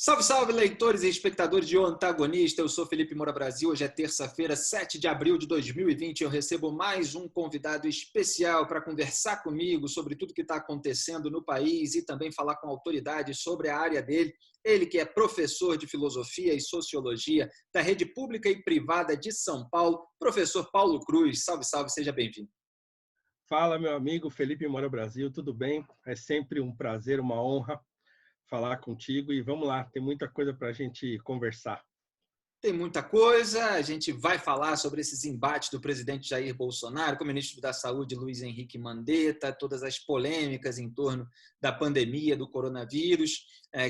Salve, salve, leitores e espectadores de O Antagonista. Eu sou Felipe Moura Brasil. Hoje é terça-feira, 7 de abril de 2020. Eu recebo mais um convidado especial para conversar comigo sobre tudo que está acontecendo no país e também falar com autoridades sobre a área dele. Ele que é professor de Filosofia e Sociologia da Rede Pública e Privada de São Paulo, professor Paulo Cruz. Salve, salve, seja bem-vindo. Fala, meu amigo Felipe Moura Brasil, tudo bem? É sempre um prazer, uma honra falar contigo e vamos lá, tem muita coisa para a gente conversar. Tem muita coisa, a gente vai falar sobre esses embates do presidente Jair Bolsonaro com o ministro da Saúde, Luiz Henrique Mandetta, todas as polêmicas em torno da pandemia do coronavírus,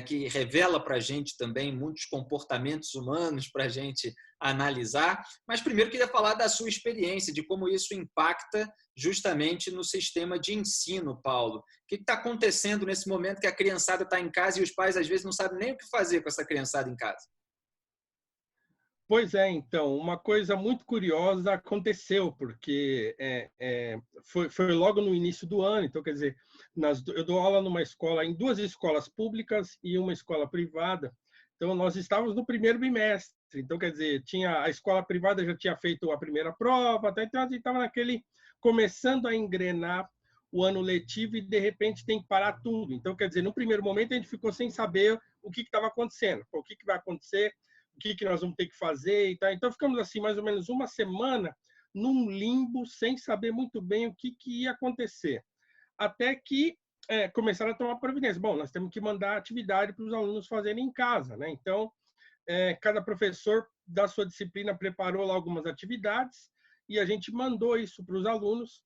que revela para a gente também muitos comportamentos humanos para a gente analisar. Mas primeiro queria falar da sua experiência, de como isso impacta justamente no sistema de ensino, Paulo. O que está acontecendo nesse momento que a criançada está em casa e os pais às vezes não sabem nem o que fazer com essa criançada em casa? Pois é, então, uma coisa muito curiosa aconteceu, porque foi logo no início do ano, então, quer dizer, eu dou aula numa escola, em duas escolas públicas e uma escola privada, então nós estávamos no primeiro bimestre, então, quer dizer, a escola privada já tinha feito a primeira prova, então a gente estava começando a engrenar o ano letivo e, de repente, tem que parar tudo. Então, quer dizer, no primeiro momento a gente ficou sem saber o que estava acontecendo, o que vai acontecer, o que nós vamos ter que fazer e tal. Então, ficamos assim, mais ou menos uma semana num limbo, sem saber muito bem o que ia acontecer. Até que começaram a tomar providência. Bom, nós temos que mandar atividade para os alunos fazerem em casa, né? Então, cada professor da sua disciplina preparou lá algumas atividades e a gente mandou isso para os alunos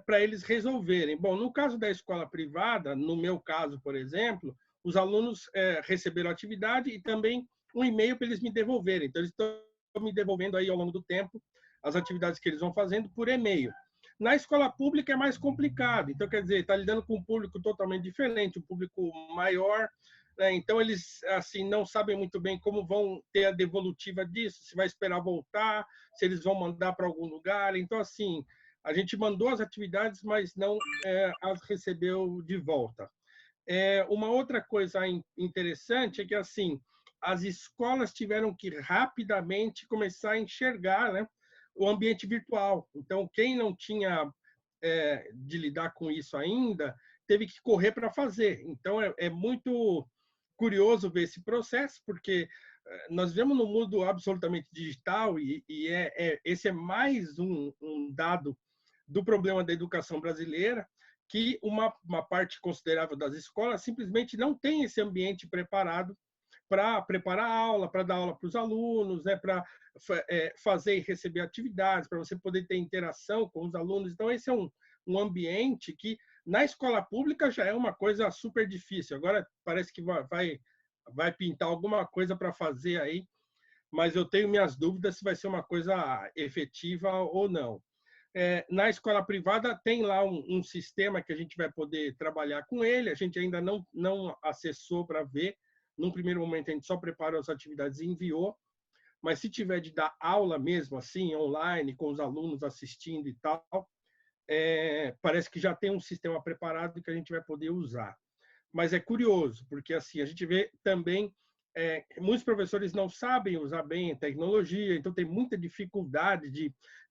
para eles resolverem. Bom, no caso da escola privada, no meu caso, por exemplo, os alunos receberam a atividade e também um e-mail para eles me devolverem. Então, eles estão me devolvendo aí ao longo do tempo as atividades que eles vão fazendo por e-mail. Na escola pública é mais complicado. Então, quer dizer, está lidando com um público totalmente diferente, um público maior. Né? Então, eles assim não sabem muito bem como vão ter a devolutiva disso, se vai esperar voltar, se eles vão mandar para algum lugar. Então, assim, a gente mandou as atividades, mas não as recebeu de volta. Uma outra coisa interessante é que, assim, as escolas tiveram que rapidamente começar a enxergar, né, o ambiente virtual. Então, quem não tinha de lidar com isso ainda, teve que correr para fazer. Então, é muito curioso ver esse processo, porque nós vivemos num mundo absolutamente digital e esse é mais um dado do problema da educação brasileira, que uma parte considerável das escolas simplesmente não tem esse ambiente preparado para preparar a aula, para dar aula para os alunos, né, para fazer e receber atividades, para você poder ter interação com os alunos. Então, esse é um ambiente que, na escola pública, já é uma coisa super difícil. Agora, parece que vai pintar alguma coisa para fazer aí, mas eu tenho minhas dúvidas se vai ser uma coisa efetiva ou não. Na escola privada tem lá um sistema que a gente vai poder trabalhar com ele, a gente ainda não acessou para ver. Num primeiro momento, a gente só preparou as atividades e enviou, mas se tiver de dar aula mesmo, assim, online, com os alunos assistindo e tal, parece que já tem um sistema preparado que a gente vai poder usar. Mas é curioso, porque assim a gente vê também muitos professores não sabem usar bem a tecnologia, então tem muita dificuldade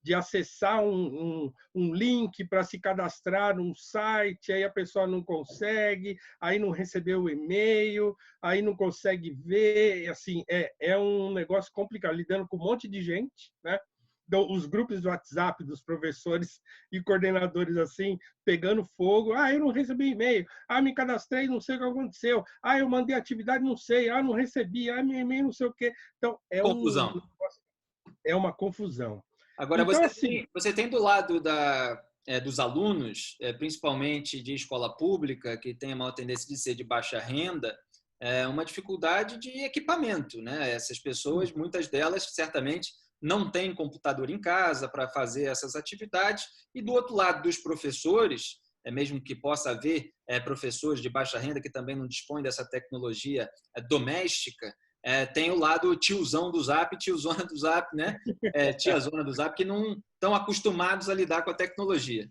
de acessar um link para se cadastrar num site, aí a pessoa não consegue, aí não recebeu o e-mail, aí não consegue ver, assim, é um negócio complicado, lidando com um monte de gente, né? Os grupos do WhatsApp dos professores e coordenadores assim, pegando fogo. Eu não recebi e-mail. Me cadastrei, não sei o que aconteceu. Eu mandei atividade, não sei. Não recebi. Meu e-mail, não sei o quê. Então, Confusão. É uma confusão. Agora, então, assim, você tem do lado dos alunos, principalmente de escola pública, que tem a maior tendência de ser de baixa renda, uma dificuldade de equipamento, né? Essas pessoas, muitas delas, certamente, não têm computador em casa para fazer essas atividades. E do outro lado dos professores, mesmo que possa haver professores de baixa renda que também não dispõem dessa tecnologia doméstica, tem o lado tiozão do Zap, tiozona do Zap, né? Tiazona do Zap, que não estão acostumados a lidar com a tecnologia.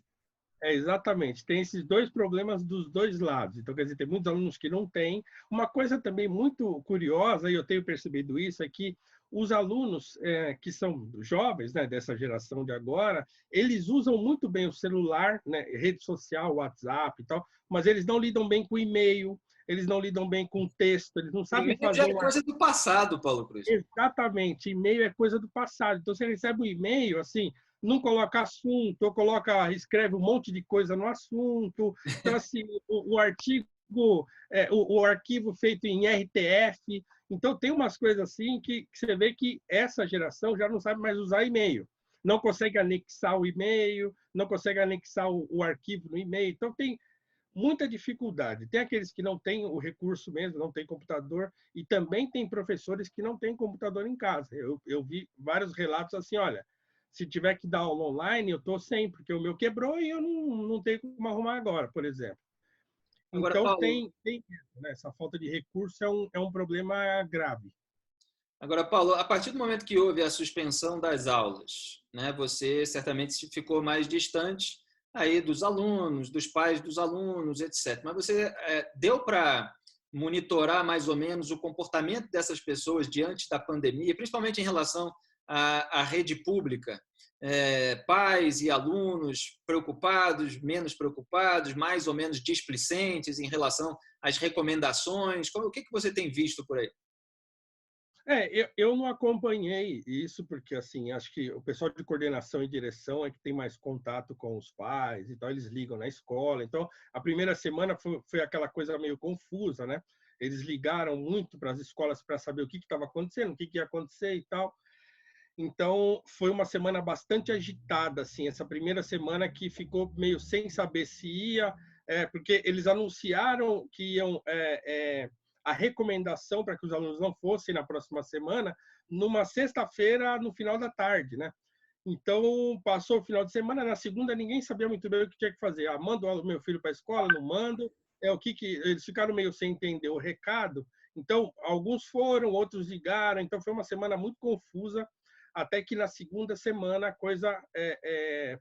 Exatamente. Tem esses dois problemas dos dois lados. Então, quer dizer, tem muitos alunos que não têm. Uma coisa também muito curiosa, e eu tenho percebido isso, é que os alunos que são jovens, né, dessa geração de agora, eles usam muito bem o celular, né, rede social, WhatsApp e tal, mas eles não lidam bem com e-mail, eles não lidam bem com texto, eles não sabem E-mail já fazer é coisa do passado, Paulo Cruz. Exatamente, e-mail é coisa do passado. Então, você recebe um e-mail, assim, não coloca assunto, ou coloca, escreve um monte de coisa no assunto. Então, assim, o artigo, o arquivo feito em RTF. Então, tem umas coisas assim que você vê que essa geração já não sabe mais usar e-mail. Não consegue anexar o e-mail, não consegue anexar o arquivo no e-mail. Então, tem muita dificuldade. Tem aqueles que não têm o recurso mesmo, não têm computador, e também tem professores que não têm computador em casa. Eu vi vários relatos assim, olha, se tiver que dar aula online, eu estou sem, porque o meu quebrou e eu não tenho como arrumar agora, por exemplo. Agora, Então, Paulo, né, essa falta de recurso é um problema grave. A partir do momento que houve a suspensão das aulas, né, você certamente ficou mais distante aí dos alunos, dos pais dos alunos, etc. Mas você deu para monitorar mais ou menos o comportamento dessas pessoas diante da pandemia, principalmente em relação à rede pública? Pais e alunos preocupados, menos preocupados, mais ou menos displicentes em relação às recomendações? O que você tem visto por aí? Eu não acompanhei isso, porque assim, acho que o pessoal de coordenação e direção é que tem mais contato com os pais, então eles ligam na escola. Então, a primeira semana foi aquela coisa meio confusa, né? Eles ligaram muito para as escolas para saber o que estava acontecendo, o que ia acontecer e tal. Então, foi uma semana bastante agitada, assim, essa primeira semana que ficou meio sem saber se ia, porque eles anunciaram que iam a recomendação para que os alunos não fossem na próxima semana, numa sexta-feira, no final da tarde, né? Então, passou o final de semana, na segunda ninguém sabia muito bem o que tinha que fazer. Ah, mando o meu filho para a escola, não mando. Eles ficaram meio sem entender o recado. Então, alguns foram, outros ligaram. Então, foi uma semana muito confusa, até que na segunda semana a coisa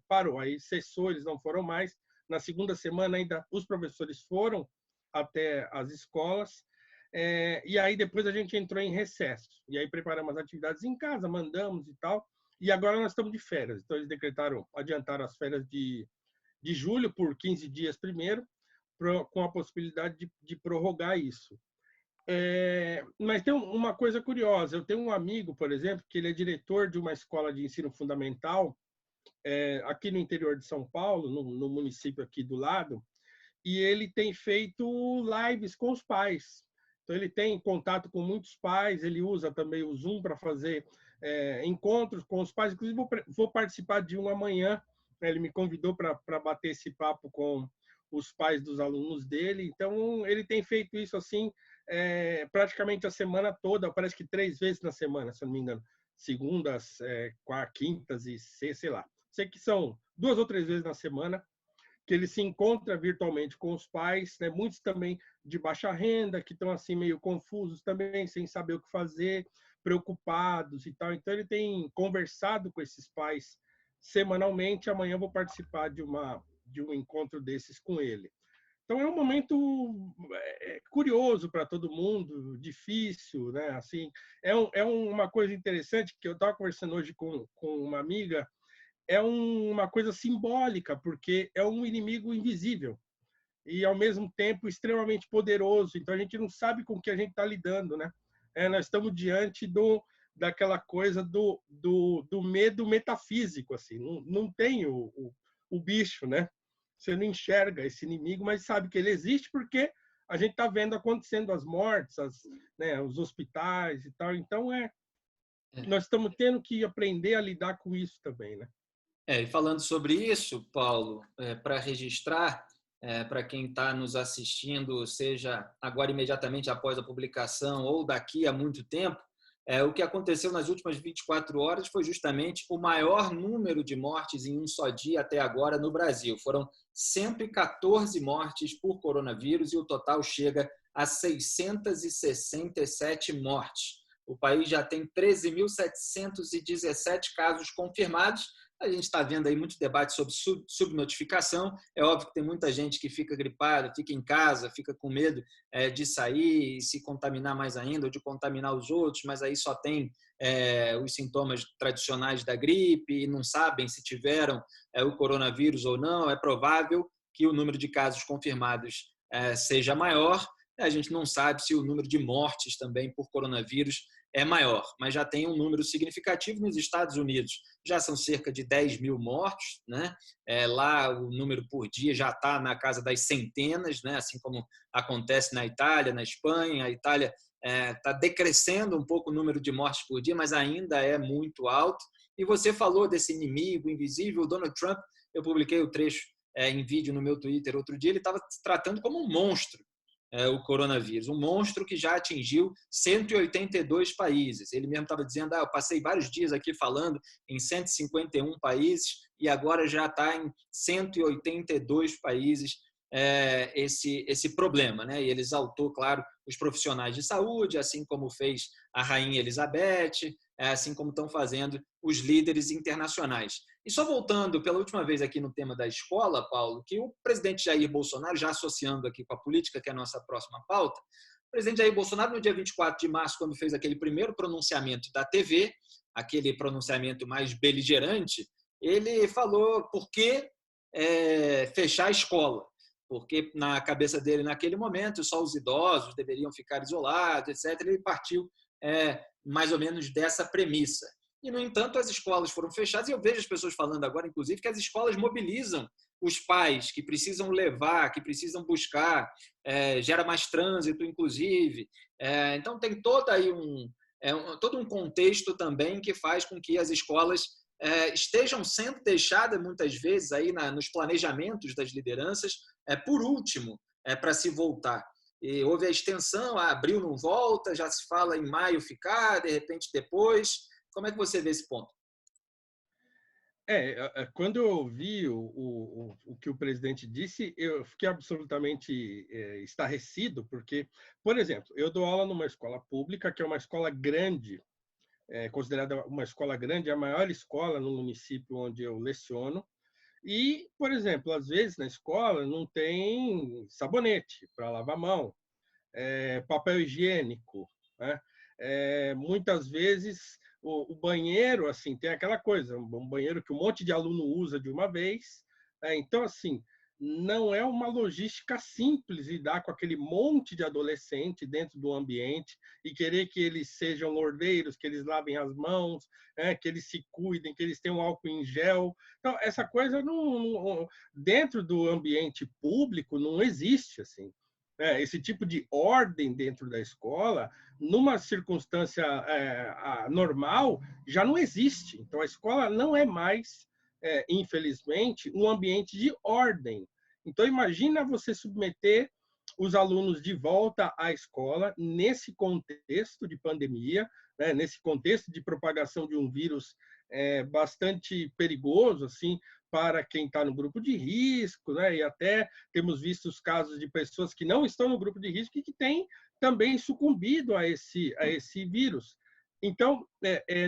parou. Aí cessou, eles não foram mais. Na segunda semana ainda os professores foram até as escolas. E aí depois a gente entrou em recesso. E aí preparamos as atividades em casa, mandamos e tal. E agora nós estamos de férias. Então eles adiantaram as férias de julho por 15 dias primeiro, com a possibilidade de prorrogar isso. Mas tem uma coisa curiosa. Eu tenho um amigo, por exemplo, que ele é diretor de uma escola de ensino fundamental aqui no interior de São Paulo, no município aqui do lado, e ele tem feito lives com os pais. Então, ele tem contato com muitos pais, ele usa também o Zoom para fazer encontros com os pais. Inclusive, vou participar de um amanhã. Ele me convidou para bater esse papo com os pais dos alunos dele. Então, ele tem feito isso assim praticamente a semana toda, parece que 3 vezes na semana, se eu não me engano. Segundas, quintas e sextas, sei lá. Sei que são 2 ou 3 vezes na semana que ele se encontra virtualmente com os pais, né? Muitos também de baixa renda, que estão assim meio confusos também, sem saber o que fazer, preocupados e tal. Então ele tem conversado com esses pais semanalmente. Amanhã eu vou participar de um encontro desses com ele. Então é um momento curioso para todo mundo, difícil, né? Assim, é uma coisa interessante que eu estava conversando hoje com uma amiga. É uma coisa simbólica, porque é um inimigo invisível e, ao mesmo tempo, extremamente poderoso. Então, a gente não sabe com o que a gente está lidando, né? Nós estamos diante daquela coisa do medo metafísico, assim. Não tem o bicho, né? Você não enxerga esse inimigo, mas sabe que ele existe porque a gente está vendo acontecendo as mortes, os hospitais e tal. Então, nós estamos tendo que aprender a lidar com isso também, né? E falando sobre isso, Paulo, para registrar, para quem está nos assistindo, seja agora imediatamente após a publicação ou daqui a muito tempo, o que aconteceu nas últimas 24 horas foi justamente o maior número de mortes em um só dia até agora no Brasil. Foram 114 mortes por coronavírus e o total chega a 667 mortes. O país já tem 13.717 casos confirmados, A gente está vendo aí muito debate sobre subnotificação. É óbvio que tem muita gente que fica gripada, fica em casa, fica com medo de sair e se contaminar mais ainda, ou de contaminar os outros, mas aí só tem os sintomas tradicionais da gripe e não sabem se tiveram o coronavírus ou não. É provável que o número de casos confirmados seja maior. A gente não sabe se o número de mortes também por coronavírus é maior, mas já tem um número significativo nos Estados Unidos. Já são cerca de 10 mil mortos, né? Lá o número por dia já está na casa das centenas, né? Assim como acontece na Itália, na Espanha. A Itália está decrescendo um pouco o número de mortes por dia, mas ainda é muito alto. E você falou desse inimigo invisível, o Donald Trump. Eu publiquei o trecho em vídeo no meu Twitter outro dia. Ele estava se tratando como um monstro, o coronavírus, um monstro que já atingiu 182 países. Ele mesmo estava dizendo, eu passei vários dias aqui falando em 151 países e agora já está em 182 países esse problema, né? E ele exaltou, claro, os profissionais de saúde, assim como fez a Rainha Elizabeth, assim como estão fazendo os líderes internacionais. E só voltando pela última vez aqui no tema da escola, Paulo, que o presidente Jair Bolsonaro, já associando aqui com a política, que é a nossa próxima pauta, o presidente Jair Bolsonaro, no dia 24 de março, quando fez aquele primeiro pronunciamento da TV, aquele pronunciamento mais beligerante, ele falou por que fechar a escola. Porque na cabeça dele, naquele momento, só os idosos deveriam ficar isolados, etc. Ele partiu mais ou menos dessa premissa. E, no entanto, as escolas foram fechadas, e eu vejo as pessoas falando agora, inclusive, que as escolas mobilizam os pais que precisam levar, que precisam buscar, gera mais trânsito, inclusive. Então, tem todo aí todo um contexto também que faz com que as escolas estejam sendo deixadas, muitas vezes, aí nos planejamentos das lideranças, por último, para se voltar. E houve a extensão, abril não volta, já se fala em maio ficar, de repente depois. Como é que você vê esse ponto? Quando eu ouvi o que o presidente disse, eu fiquei absolutamente estarrecido, porque, por exemplo, eu dou aula numa escola pública, que é uma escola grande, considerada uma escola grande, a maior escola no município onde eu leciono, e, por exemplo, às vezes na escola não tem sabonete para lavar a mão, papel higiênico, né? Muitas vezes o banheiro, assim, tem aquela coisa, um banheiro que um monte de aluno usa de uma vez. Então, assim, não é uma logística simples lidar com aquele monte de adolescente dentro do ambiente e querer que eles sejam lordeiros, que eles lavem as mãos, que eles se cuidem, que eles tenham álcool em gel. Então, essa coisa dentro do ambiente público não existe, assim. Esse tipo de ordem dentro da escola, numa circunstância normal, já não existe. Então, a escola não é mais, infelizmente, um ambiente de ordem. Então, imagina você submeter os alunos de volta à escola nesse contexto de pandemia, né, nesse contexto de propagação de um vírus bastante perigoso, assim, para quem está no grupo de risco, né? E até temos visto os casos de pessoas que não estão no grupo de risco e que têm também sucumbido a esse vírus. Então,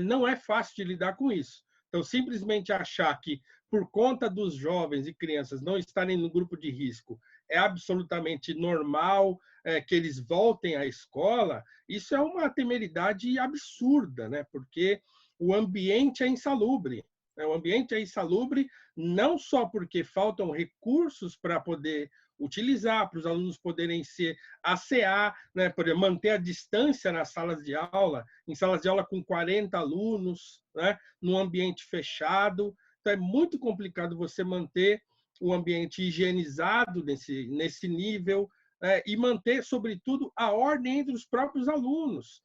não é fácil de lidar com isso. Então, simplesmente achar que, por conta dos jovens e crianças não estarem no grupo de risco, é absolutamente normal que eles voltem à escola, isso é uma temeridade absurda, né? Porque o ambiente é insalubre. O ambiente é insalubre não só porque faltam recursos para poder utilizar, para os alunos poderem se assear, né, para manter a distância nas salas de aula, em salas de aula com 40 alunos, né, num ambiente fechado. Então, é muito complicado você manter o ambiente higienizado nesse nível, e manter, sobretudo, a ordem entre os próprios alunos,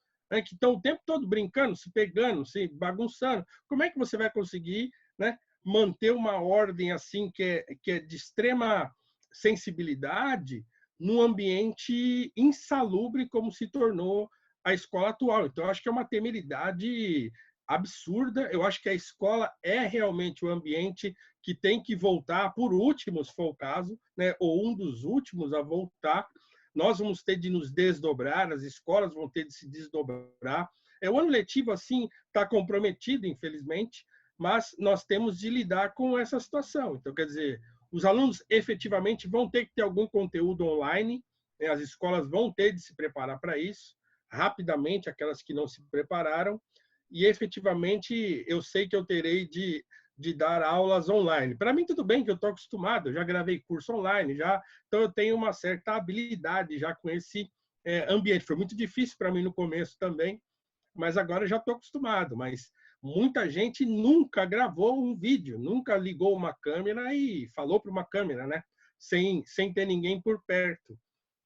que estão o tempo todo brincando, se pegando, se bagunçando. Como é que você vai conseguir, né, manter uma ordem assim que é de extrema sensibilidade num ambiente insalubre como se tornou a escola atual? Então, eu acho que é uma temeridade absurda. Eu acho que a escola é realmente o ambiente que tem que voltar, por último, se for o caso, né, ou um dos últimos a voltar. Nós vamos ter de nos desdobrar, as escolas vão ter de se desdobrar. O ano letivo, assim, está comprometido, infelizmente. mas nós temos de lidar com essa situação. Então, quer dizer, os alunos efetivamente vão ter que ter algum conteúdo online, né? As escolas vão ter de se preparar para isso, rapidamente, aquelas que não se prepararam, e efetivamente eu sei que eu terei de dar aulas online. Para mim, tudo bem, que eu estou acostumado, eu já gravei curso online, então eu tenho uma certa habilidade já com esse ambiente. Foi muito difícil para mim no começo também, mas agora eu já estou acostumado. Mas muita gente nunca gravou um vídeo, nunca ligou uma câmera e falou para uma câmera, né? Sem ter ninguém por perto.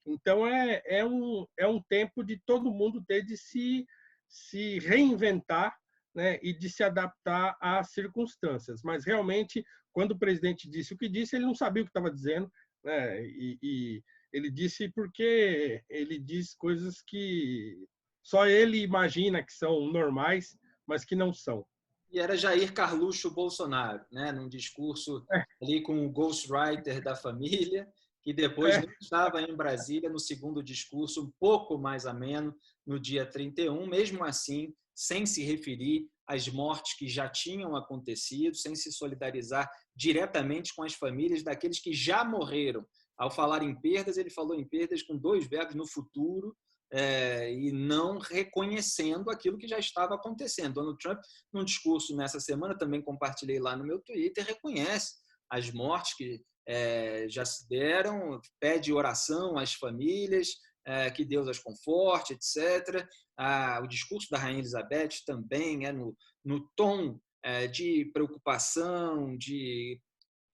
Então, é um tempo de todo mundo ter de se reinventar, né, e de se adaptar às circunstâncias. Mas, realmente, quando o presidente disse o que disse, ele não sabia o que estava dizendo, né, e ele disse porque ele diz coisas que só ele imagina que são normais, mas que não são. E era Jair Carluxo Bolsonaro, né, num discurso ali com o ghostwriter da família, que depois nem estava em Brasília no segundo discurso, um pouco mais ameno, no dia 31, mesmo assim, sem se referir às mortes que já tinham acontecido, sem se solidarizar diretamente com as famílias daqueles que já morreram. Ao falar em perdas, ele falou em perdas com dois verbos no futuro, e não reconhecendo aquilo que já estava acontecendo. Donald Trump, num discurso nessa semana, também compartilhei lá no meu Twitter, reconhece as mortes que já se deram, pede oração às famílias, que Deus as conforte, etc. O discurso da Rainha Elizabeth também é no tom de preocupação, de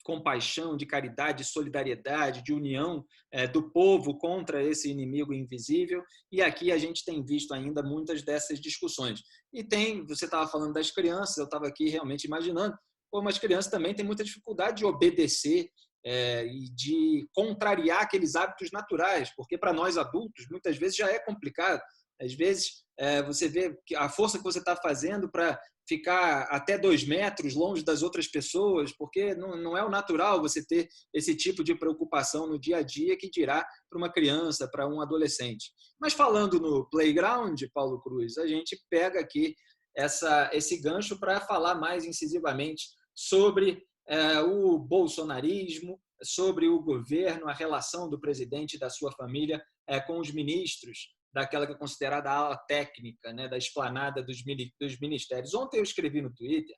compaixão, de caridade, de solidariedade, de união do povo contra esse inimigo invisível. E aqui a gente tem visto ainda muitas dessas discussões. E você estava falando das crianças, eu estava aqui realmente imaginando, como as crianças também têm muita dificuldade de obedecer e de contrariar aqueles hábitos naturais, porque para nós adultos muitas vezes já é complicado. Às vezes você vê a força que você está fazendo para ficar até 2 metros longe das outras pessoas, porque não é o natural você ter esse tipo de preocupação no dia a dia, que dirá para uma criança, para um adolescente. Mas falando no playground, Paulo Cruz, a gente pega aqui esse gancho para falar mais incisivamente sobre o bolsonarismo, sobre o governo, a relação do presidente e da sua família com os ministros daquela que é considerada a ala técnica, né, da esplanada dos ministérios. Ontem eu escrevi no Twitter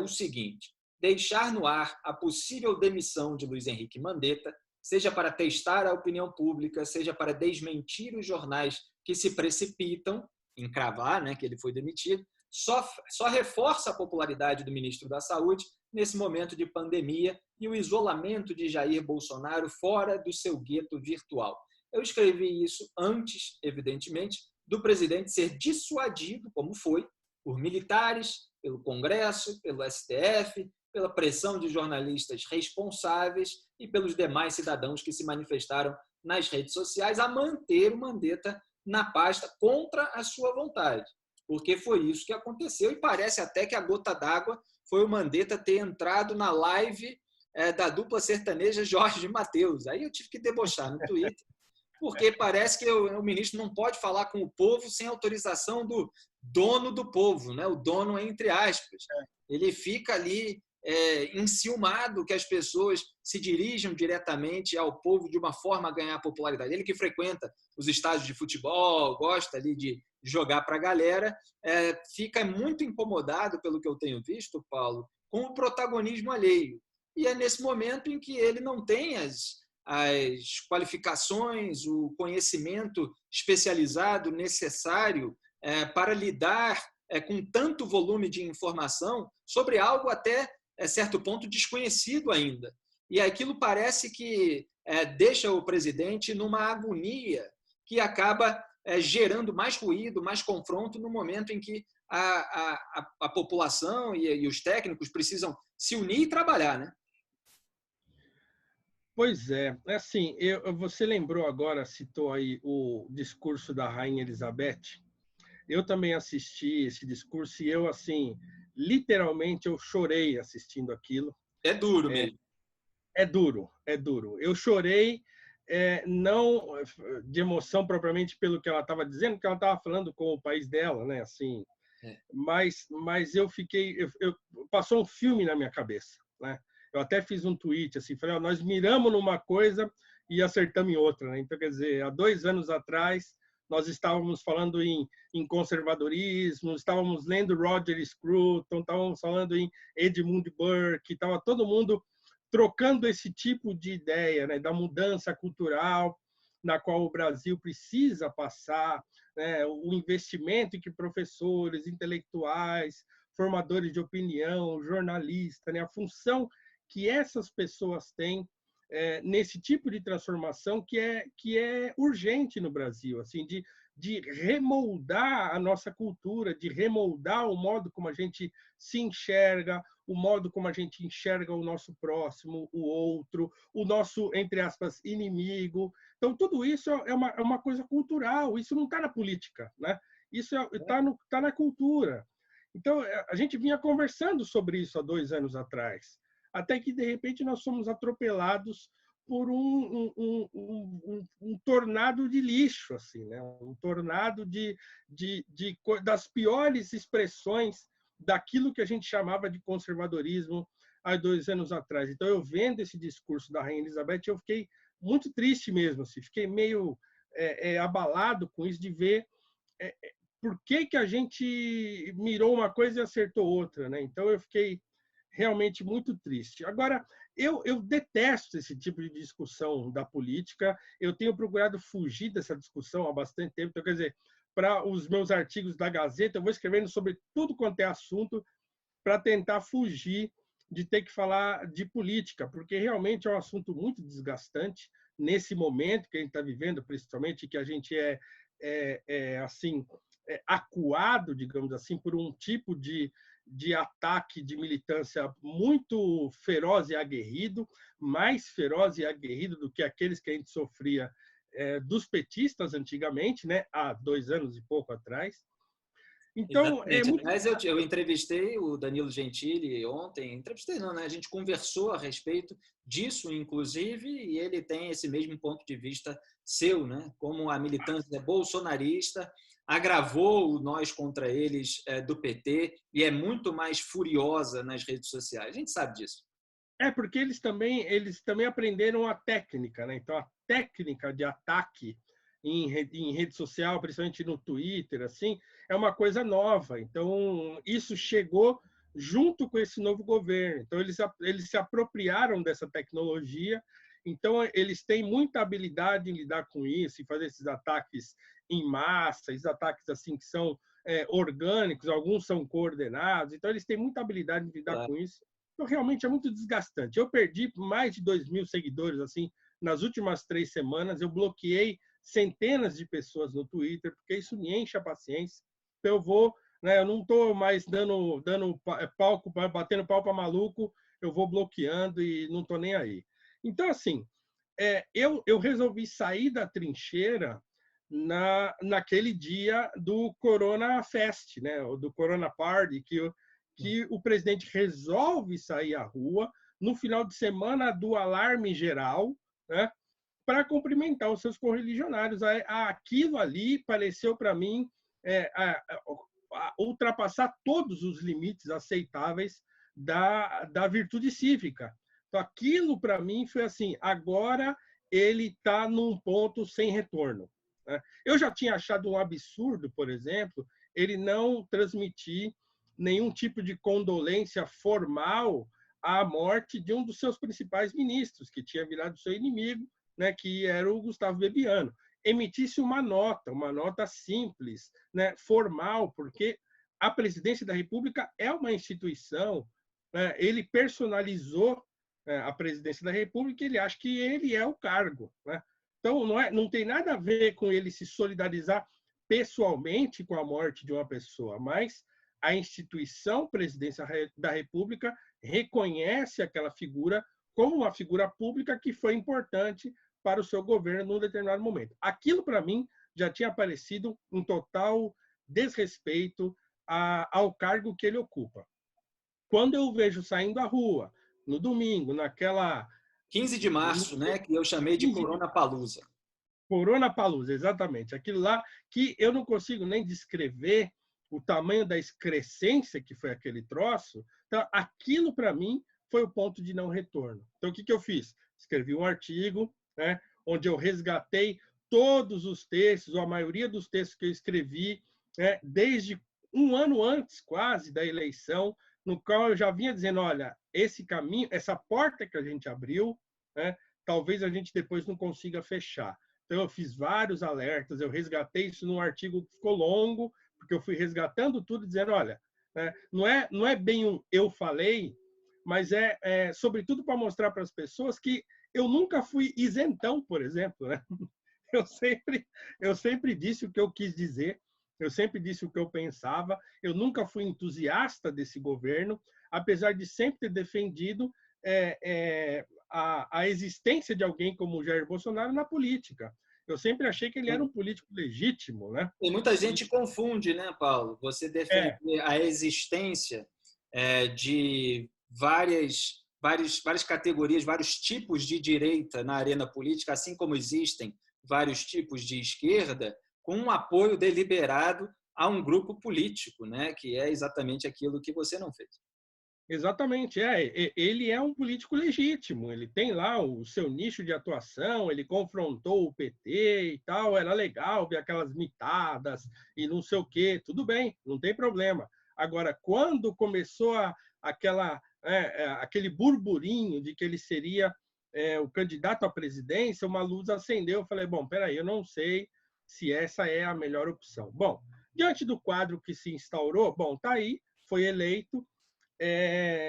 o seguinte: deixar no ar a possível demissão de Luiz Henrique Mandetta, seja para testar a opinião pública, seja para desmentir os jornais que se precipitam em cravar, né, que ele foi demitido, só reforça a popularidade do ministro da Saúde nesse momento de pandemia e o isolamento de Jair Bolsonaro fora do seu gueto virtual. Eu escrevi isso antes, evidentemente, do presidente ser dissuadido, como foi, por militares, pelo Congresso, pelo STF, pela pressão de jornalistas responsáveis e pelos demais cidadãos que se manifestaram nas redes sociais a manter o Mandetta na pasta contra a sua vontade. Porque foi isso que aconteceu e parece até que a gota d'água foi o Mandetta ter entrado na live da dupla sertaneja Jorge Mateus. Aí eu tive que debochar no Twitter, porque parece que o ministro não pode falar com o povo sem autorização do dono do povo, né? O dono entre aspas. Ele fica ali enciumado que as pessoas se dirijam diretamente ao povo de uma forma a ganhar popularidade. Ele que frequenta os estádios de futebol, gosta ali de jogar para a galera, fica muito incomodado, pelo que eu tenho visto, Paulo, com o protagonismo alheio. E é nesse momento em que ele não tem as qualificações, o conhecimento especializado necessário para lidar com tanto volume de informação sobre algo até certo ponto desconhecido ainda. E aquilo parece que deixa o presidente numa agonia que acaba gerando mais ruído, mais confronto no momento em que a população e os técnicos precisam se unir e trabalhar, né? Pois é, assim, você lembrou agora, citou aí o discurso da Rainha Elizabeth. Eu também assisti esse discurso e eu, assim, literalmente eu chorei assistindo aquilo. É duro mesmo. É duro, é duro. Eu chorei, não de emoção propriamente pelo que ela estava dizendo, porque ela estava falando com o país dela, né? Assim, É. Mas eu fiquei... passou um filme na minha cabeça, né? Eu até fiz um tweet assim, falei, ó, nós miramos numa coisa e acertamos em outra, né? Então, quer dizer, há 2 anos atrás, nós estávamos falando em conservadorismo, estávamos lendo Roger Scruton, estávamos falando em Edmund Burke, estava todo mundo trocando esse tipo de ideia, né, da mudança cultural na qual o Brasil precisa passar, né, o investimento em que professores, intelectuais, formadores de opinião, jornalistas, né, a função que essas pessoas têm nesse tipo de transformação que é urgente no Brasil, assim, de remoldar a nossa cultura, de remoldar o modo como a gente se enxerga, o modo como a gente enxerga o nosso próximo, o outro, o nosso, entre aspas, inimigo. Então, tudo isso é uma coisa cultural, isso não está na política, né? Isso tá na cultura. Então, a gente vinha conversando sobre isso há 2 anos atrás, até que, de repente, nós somos atropelados por um tornado de lixo, assim, né? Um tornado das piores expressões daquilo que a gente chamava de conservadorismo há 2 anos atrás. Então, eu vendo esse discurso da Rainha Elizabeth, eu fiquei muito triste mesmo, assim, fiquei meio abalado com isso, de ver por que a gente mirou uma coisa e acertou outra, né? Então, eu fiquei realmente muito triste. Agora, eu detesto esse tipo de discussão da política, eu tenho procurado fugir dessa discussão há bastante tempo, então, quer dizer, para os meus artigos da Gazeta, eu vou escrevendo sobre tudo quanto é assunto para tentar fugir de ter que falar de política, porque realmente é um assunto muito desgastante nesse momento que a gente está vivendo, principalmente que a gente assim, acuado, digamos assim, por um tipo de ataque de militância muito feroz e aguerrido, mais feroz e aguerrido do que aqueles que a gente sofria dos petistas antigamente, né, há 2 anos e pouco atrás. Então, é Exatamente. muito... Aliás, eu entrevistei o Danilo Gentili ontem, entrevistei não, né? A gente conversou a respeito disso, inclusive, e ele tem esse mesmo ponto de vista seu, né? Como a militância bolsonarista agravou o nós contra eles do PT e é muito mais furiosa nas redes sociais. A gente sabe disso. Porque eles também aprenderam a técnica, né? Então, a técnica de ataque em rede social, principalmente no Twitter, assim, é uma coisa nova. Então, isso chegou junto com esse novo governo. Então, eles se apropriaram dessa tecnologia. Então, eles têm muita habilidade em lidar com isso, em fazer esses ataques em massa, esses ataques assim que são orgânicos, alguns são coordenados. Então, eles têm muita habilidade em lidar com isso. Então, realmente é muito desgastante. Eu perdi mais de 2.000 seguidores assim nas últimas 3 semanas. Eu bloqueei centenas de pessoas no Twitter, porque isso me enche a paciência. Então, eu não estou mais dando palco, batendo pau para maluco, eu vou bloqueando e não estou nem aí. Então, assim, eu resolvi sair da trincheira naquele dia do Corona Fest, né, do Corona Party, que o presidente resolve sair à rua no final de semana do alarme geral, né, para cumprimentar os seus correligionários. Aquilo ali pareceu para mim ultrapassar todos os limites aceitáveis da virtude cívica. Então, aquilo para mim foi assim, agora ele está num ponto sem retorno, né? Eu já tinha achado um absurdo, por exemplo, ele não transmitir nenhum tipo de condolência formal à morte de um dos seus principais ministros, que tinha virado seu inimigo, né, que era o Gustavo Bebiano. Emitisse uma nota simples, né, formal, porque a presidência da República é uma instituição, né, ele personalizou a presidência da República e ele acha que ele é o cargo, né? Então, não tem nada a ver com ele se solidarizar pessoalmente com a morte de uma pessoa, mas a instituição presidência da República reconhece aquela figura como uma figura pública que foi importante para o seu governo num determinado momento. Aquilo, para mim, já tinha parecido um total desrespeito ao cargo que ele ocupa. Quando eu vejo saindo à rua, no domingo, naquela... 15 de março, né, que eu chamei de Coronapalooza. Coronapalooza, exatamente. Aquilo lá que eu não consigo nem descrever o tamanho da excrescência que foi aquele troço. Então, aquilo, para mim, foi o ponto de não retorno. Então, o que eu fiz? Escrevi um artigo, né, onde eu resgatei todos os textos, ou a maioria dos textos que eu escrevi, né, desde um ano antes, quase, da eleição, no qual eu já vinha dizendo, olha, esse caminho, essa porta que a gente abriu, né, talvez a gente depois não consiga fechar. Então, eu fiz vários alertas, eu resgatei isso num artigo que ficou longo, porque eu fui resgatando tudo, dizendo, olha, né, não é bem um eu falei, mas sobretudo para mostrar para as pessoas que eu nunca fui isentão, por exemplo, né? Eu sempre disse o que eu quis dizer, eu sempre disse o que eu pensava, eu nunca fui entusiasta desse governo, apesar de sempre ter defendido a existência de alguém como o Jair Bolsonaro na política. Eu sempre achei que ele era um político legítimo, né? E muita gente confunde, né, Paulo? Você defender a existência de várias categorias, vários tipos de direita na arena política, assim como existem vários tipos de esquerda, com um apoio deliberado a um grupo político, né, que é exatamente aquilo que você não fez. Exatamente, ele é um político legítimo, ele tem lá o seu nicho de atuação, ele confrontou o PT e tal, era legal ver aquelas mitadas e não sei o quê, tudo bem, não tem problema. Agora, quando começou aquele burburinho de que ele seria o candidato à presidência, uma luz acendeu, eu falei, bom, peraí, eu não sei se essa é a melhor opção. Bom, diante do quadro que se instaurou, bom, tá aí, foi eleito,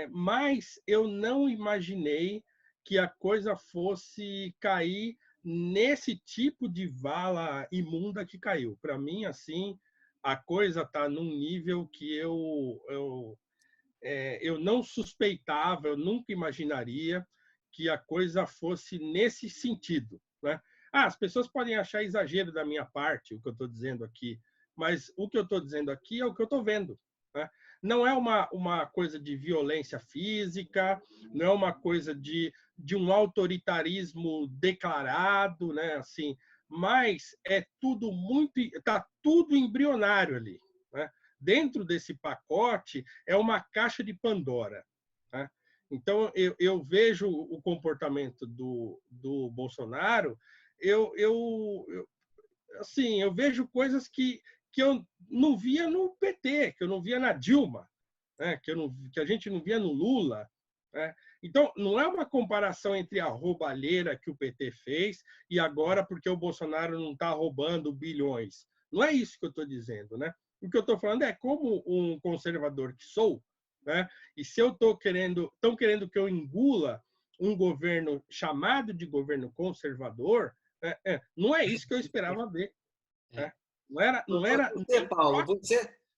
mas eu não imaginei que a coisa fosse cair nesse tipo de vala imunda que caiu. Para mim, assim, a coisa está num nível que eu não suspeitava, eu nunca imaginaria que a coisa fosse nesse sentido, né? As pessoas podem achar exagero da minha parte, o que eu estou dizendo aqui, mas o que eu estou dizendo aqui é o que eu estou vendo, né? Não é uma coisa de violência física, não é uma coisa de um autoritarismo declarado, né? Assim, mas está tudo embrionário ali, né? Dentro desse pacote é uma caixa de Pandora, né? Então, eu vejo o comportamento do Bolsonaro, assim, eu vejo coisas que eu não via no PT, que eu não via na Dilma, né? Que a gente não via no Lula, né? Então, não é uma comparação entre a roubalheira que o PT fez e agora porque o Bolsonaro não está roubando bilhões. Não é isso que eu estou dizendo, né? O que eu estou falando é como um conservador que sou, né? E se eu estão querendo que eu engula um governo chamado de governo conservador, não é isso que eu esperava ver, né? Não era. Você, Paulo,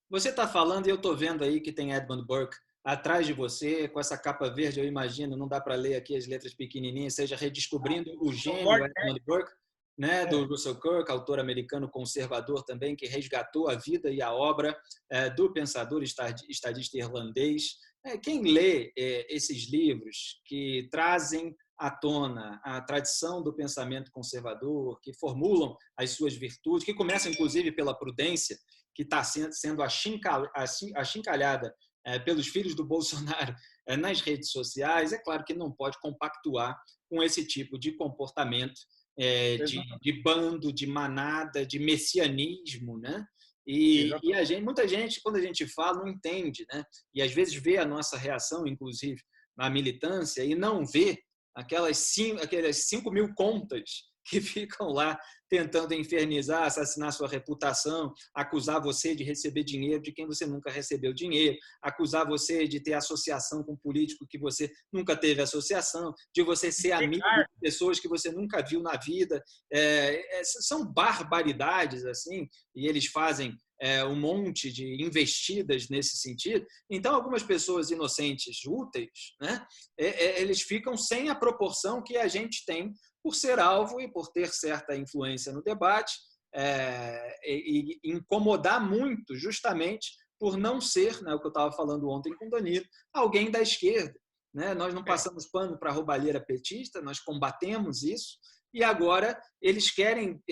você está falando e eu estou vendo aí que tem Edmund Burke atrás de você, com essa capa verde, eu imagino, não dá para ler aqui as letras pequenininhas, seja redescobrindo o gênio Edmund Burke, né, do Russell Kirk, autor americano conservador também, que resgatou a vida e a obra do pensador estadista irlandês. Quem lê esses livros que trazem à tona a tradição do pensamento conservador, que formulam as suas virtudes, que começam, inclusive, pela prudência, que está sendo achincalhada pelos filhos do Bolsonaro nas redes sociais, é claro que não pode compactuar com esse tipo de comportamento de bando, de manada, de messianismo, né? E muita gente, quando a gente fala, não entende, né? E às vezes vê a nossa reação, inclusive, na militância, e não vê aquelas 5 mil contas que ficam lá tentando infernizar, assassinar sua reputação, acusar você de receber dinheiro de quem você nunca recebeu dinheiro, acusar você de ter associação com um político que você nunca teve associação, de você ser amigo de pessoas que você nunca viu na vida. São barbaridades, assim, e eles fazem um monte de investidas nesse sentido. Então, algumas pessoas inocentes, úteis, né, eles ficam sem a proporção que a gente tem por ser alvo e por ter certa influência no debate e incomodar muito justamente por não ser, né, o que eu estava falando ontem com o Danilo, alguém da esquerda, né? Nós não passamos pano para a roubalheira petista, nós combatemos isso, e agora eles querem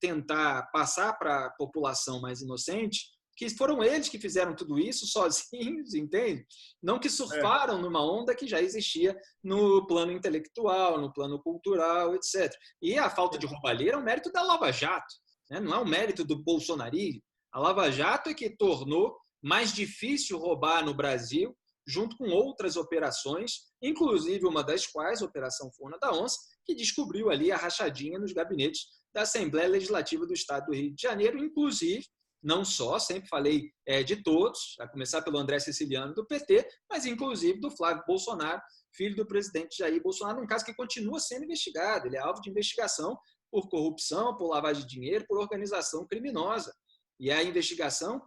tentar passar para a população mais inocente que foram eles que fizeram tudo isso sozinhos, entende? Não que surfaram numa onda que já existia no plano intelectual, no plano cultural, etc. E a falta de roubalheira é um mérito da Lava Jato, né? Não é um mérito do bolsonarismo. A Lava Jato é que tornou mais difícil roubar no Brasil, junto com outras operações, inclusive uma das quais, a Operação Furna da Onça, que descobriu ali a rachadinha nos gabinetes da Assembleia Legislativa do Estado do Rio de Janeiro, inclusive, não só, sempre falei de todos, a começar pelo André Siciliano do PT, mas inclusive do Flávio Bolsonaro, filho do presidente Jair Bolsonaro, um caso que continua sendo investigado. Ele é alvo de investigação por corrupção, por lavagem de dinheiro, por organização criminosa. E a investigação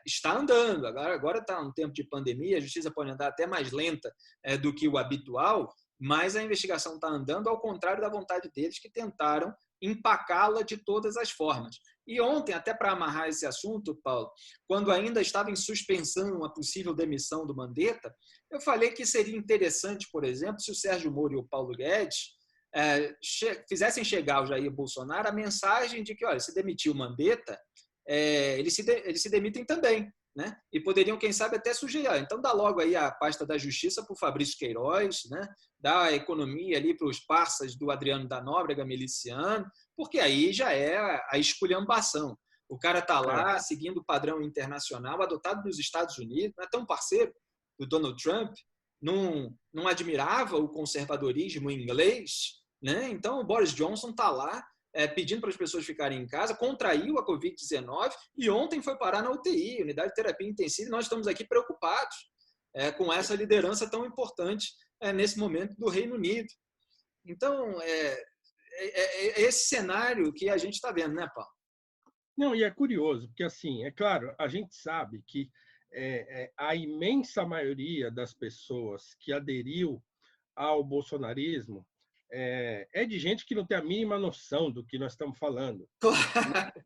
está andando. Agora está um tempo de pandemia, a justiça pode andar até mais lenta do que o habitual, mas a investigação está andando ao contrário da vontade deles, que tentaram empacá-la de todas as formas. E ontem, até para amarrar esse assunto, Paulo, quando ainda estava em suspensão uma possível demissão do Mandetta, eu falei que seria interessante, por exemplo, se o Sérgio Moro e o Paulo Guedes fizessem chegar ao Jair Bolsonaro a mensagem de que, olha, se demitir o Mandetta, eles se demitem também, né? E poderiam, quem sabe, até sugerir. Então, dá logo aí a pasta da Justiça para o Fabrício Queiroz, né? Dá a economia ali para os parceiros do Adriano da Nóbrega, miliciano, porque aí já é a esculhambação. O cara está lá seguindo o padrão internacional adotado nos Estados Unidos, não é tão parceiro do Donald Trump, não admirava o conservadorismo inglês, né? Então, o Boris Johnson está lá pedindo para as pessoas ficarem em casa, contraiu a Covid-19 e ontem foi parar na UTI, Unidade de Terapia Intensiva, e nós estamos aqui preocupados com essa liderança tão importante nesse momento do Reino Unido. Então, é esse cenário que a gente está vendo, né, Paulo? Não, e é curioso, porque, assim, é claro, a gente sabe que a imensa maioria das pessoas que aderiu ao bolsonarismo é de gente que não tem a mínima noção do que nós estamos falando. Claro.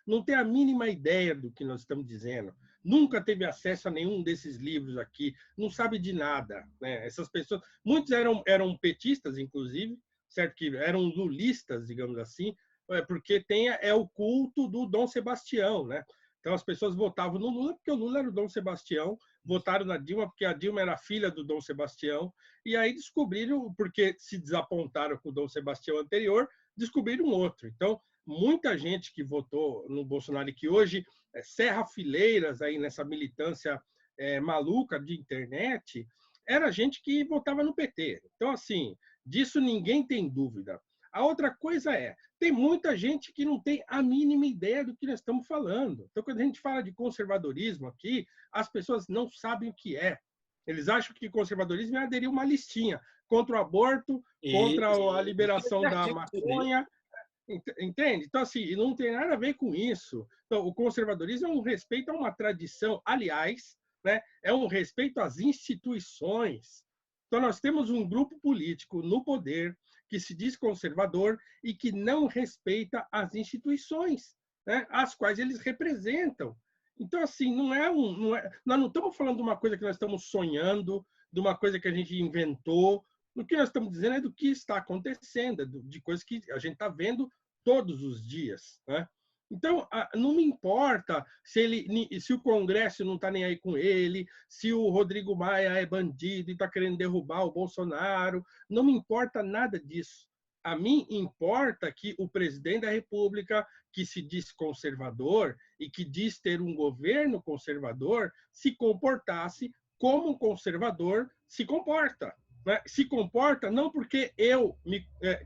Não tem a mínima ideia do que nós estamos dizendo. Nunca teve acesso a nenhum desses livros aqui, não sabe de nada, né? Essas pessoas, muitos eram petistas, inclusive, certo? Que eram lulistas, digamos assim, porque tem o culto do Dom Sebastião, né? Então as pessoas votavam no Lula porque o Lula era o Dom Sebastião, votaram na Dilma porque a Dilma era filha do Dom Sebastião, e aí descobriram, porque se desapontaram com o Dom Sebastião anterior, descobriram outro. Então, muita gente que votou no Bolsonaro e que hoje serra fileiras aí nessa militância maluca de internet, era gente que votava no PT. Então, assim, disso ninguém tem dúvida. A outra coisa tem muita gente que não tem a mínima ideia do que nós estamos falando. Então, quando a gente fala de conservadorismo aqui, as pessoas não sabem o que é. Eles acham que conservadorismo é aderir uma listinha contra o aborto, contra a liberação da maconha. Entende? Então, assim, não tem nada a ver com isso. Então, o conservadorismo é um respeito a uma tradição, aliás, né, é um respeito às instituições. Então, nós temos um grupo político no poder que se diz conservador e que não respeita as instituições, né, as quais eles representam. Então, assim, nós não estamos falando de uma coisa que nós estamos sonhando, de uma coisa que a gente inventou. O que nós estamos dizendo é do que está acontecendo, de coisas que a gente está vendo todos os dias, né? Então, não me importa se o Congresso não está nem aí com ele, se o Rodrigo Maia é bandido e está querendo derrubar o Bolsonaro, não me importa nada disso. A mim importa que o presidente da República, que se diz conservador e que diz ter um governo conservador, se comportasse como um conservador se comporta. Né? Se comporta não porque eu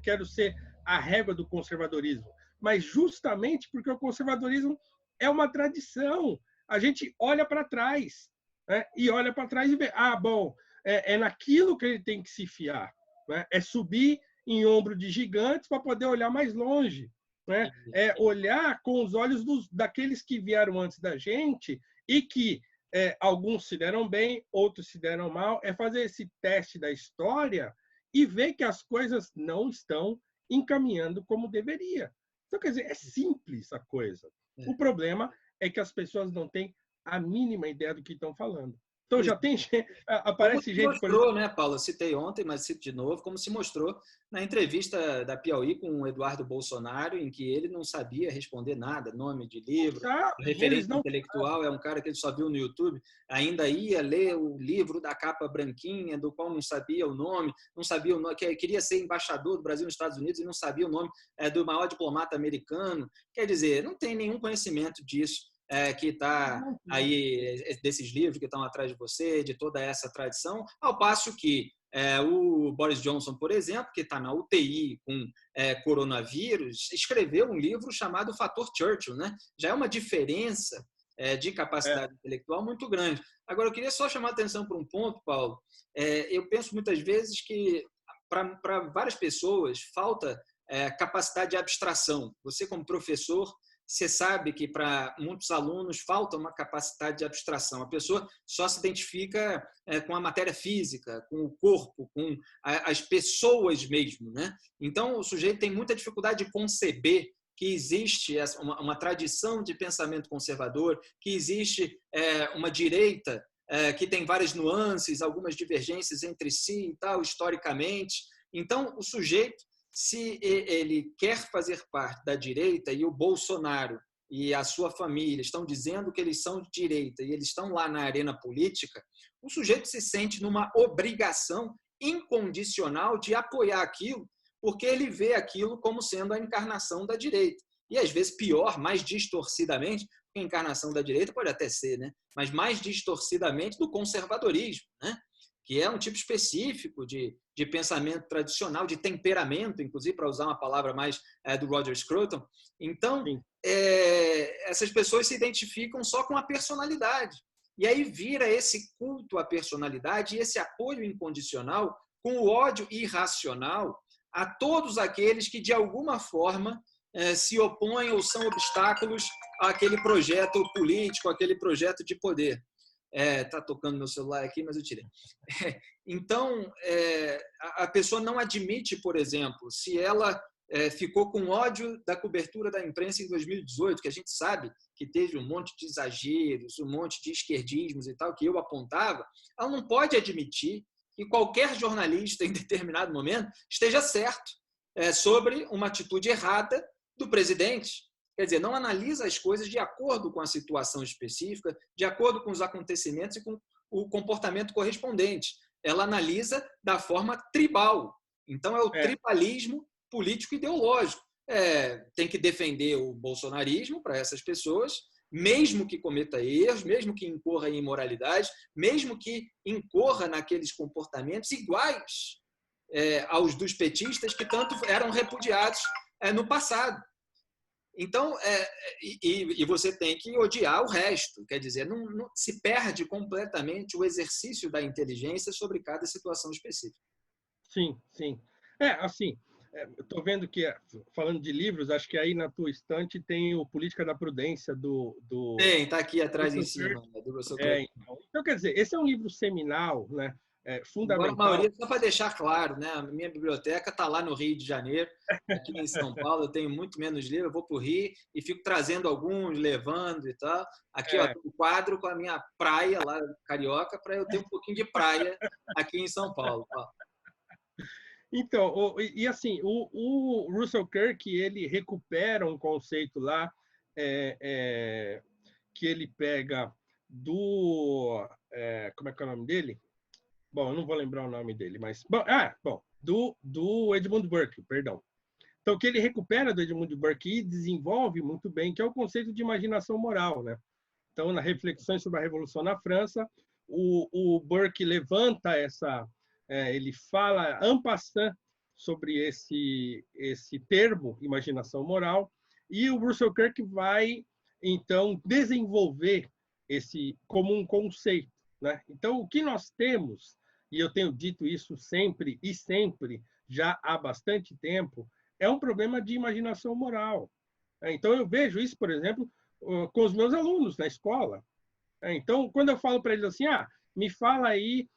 quero ser a régua do conservadorismo, mas justamente porque o conservadorismo é uma tradição. A gente olha para trás, né? E olha para trás e vê, bom, é naquilo que ele tem que se fiar, né? É subir em ombro de gigantes para poder olhar mais longe, né? É olhar com os olhos daqueles que vieram antes da gente e que alguns se deram bem, outros se deram mal, é fazer esse teste da história e ver que as coisas não estão encaminhando como deveria. Então, quer dizer, é simples a coisa. O problema é que as pessoas não têm a mínima ideia do que estão falando. Então já tem aparece gente, mostrou, por exemplo, né, Paulo? Eu citei ontem, mas cito de novo, como se mostrou na entrevista da Piauí com o Eduardo Bolsonaro, em que ele não sabia responder nada, nome de livro, eles referência não. intelectual, é um cara que ele só viu no YouTube, ainda ia ler o livro da capa branquinha, do qual não sabia o nome, não sabia o nome, queria ser embaixador do Brasil nos Estados Unidos e não sabia o nome do maior diplomata americano. Quer dizer, não tem nenhum conhecimento disso. Que está aí, desses livros que estão atrás de você, de toda essa tradição, ao passo que o Boris Johnson, por exemplo, que está na UTI com coronavírus, escreveu um livro chamado Fator Churchill, né? Já é uma diferença de capacidade intelectual muito grande. Agora, eu queria só chamar a atenção para um ponto, Paulo. Eu penso muitas vezes que para várias pessoas falta capacidade de abstração. Você, como professor, você sabe que para muitos alunos falta uma capacidade de abstração. A pessoa só se identifica com a matéria física, com o corpo, com as pessoas mesmo, né? Então, o sujeito tem muita dificuldade de conceber que existe uma tradição de pensamento conservador, que existe uma direita que tem várias nuances, algumas divergências entre si e tal, historicamente. Então, o sujeito, se ele quer fazer parte da direita e o Bolsonaro e a sua família estão dizendo que eles são de direita e eles estão lá na arena política, o sujeito se sente numa obrigação incondicional de apoiar aquilo, porque ele vê aquilo como sendo a encarnação da direita. E, às vezes, pior, mais distorcidamente, porque a encarnação da direita pode até ser, né? Mas mais distorcidamente do conservadorismo, né? Que é um tipo específico de pensamento tradicional, de temperamento, inclusive, para usar uma palavra mais do Roger Scruton. Então, essas pessoas se identificam só com a personalidade. E aí vira esse culto à personalidade e esse apoio incondicional com o ódio irracional a todos aqueles que, de alguma forma, se opõem ou são obstáculos àquele projeto político, àquele projeto de poder. Tá tocando meu celular aqui, mas eu tirei. Então, a pessoa não admite, por exemplo, se ela ficou com ódio da cobertura da imprensa em 2018, que a gente sabe que teve um monte de exageros, um monte de esquerdismos e tal, que eu apontava, ela não pode admitir que qualquer jornalista, em determinado momento, esteja certo sobre uma atitude errada do presidente. Quer dizer, não analisa as coisas de acordo com a situação específica, de acordo com os acontecimentos e com o comportamento correspondente. Ela analisa da forma tribal. Então, é o tribalismo político-ideológico. Tem que defender o bolsonarismo para essas pessoas, mesmo que cometa erros, mesmo que incorra em imoralidade, mesmo que incorra naqueles comportamentos iguais aos dos petistas que tanto eram repudiados no passado. Então, e você tem que odiar o resto, quer dizer, não se perde completamente o exercício da inteligência sobre cada situação específica. Sim, sim. Assim, eu estou vendo que, falando de livros, acho que aí na tua estante tem o Política da Prudência do Tem, está aqui atrás em cima. Do Russell Kirk. Então, quer dizer, esse é um livro seminal, né? Fundamental. Agora, a maioria, só para deixar claro, né? A minha biblioteca está lá no Rio de Janeiro, aqui em São Paulo eu tenho muito menos livros, eu vou para o Rio e fico trazendo alguns, levando e tal. Aqui, ó, o quadro com a minha praia lá, carioca, para eu ter um pouquinho de praia aqui em São Paulo. Ó. Então, e assim, o Russell Kirk, ele recupera um conceito lá que ele pega do... como é que é o nome dele? Bom, eu não vou lembrar o nome dele, mas... do Edmund Burke, perdão. Então, que ele recupera do Edmund Burke e desenvolve muito bem, que é o conceito de imaginação moral, né? Então, na Reflexões sobre a Revolução na França, o Burke levanta essa... ele fala en passant sobre esse termo, imaginação moral, e o Russell Kirk vai, então, desenvolver esse como um conceito, né? Então, o que nós temos, e eu tenho dito isso sempre e sempre, já há bastante tempo, é um problema de imaginação moral. Então, eu vejo isso, por exemplo, com os meus alunos na escola. Então, quando eu falo para eles assim, me fala aí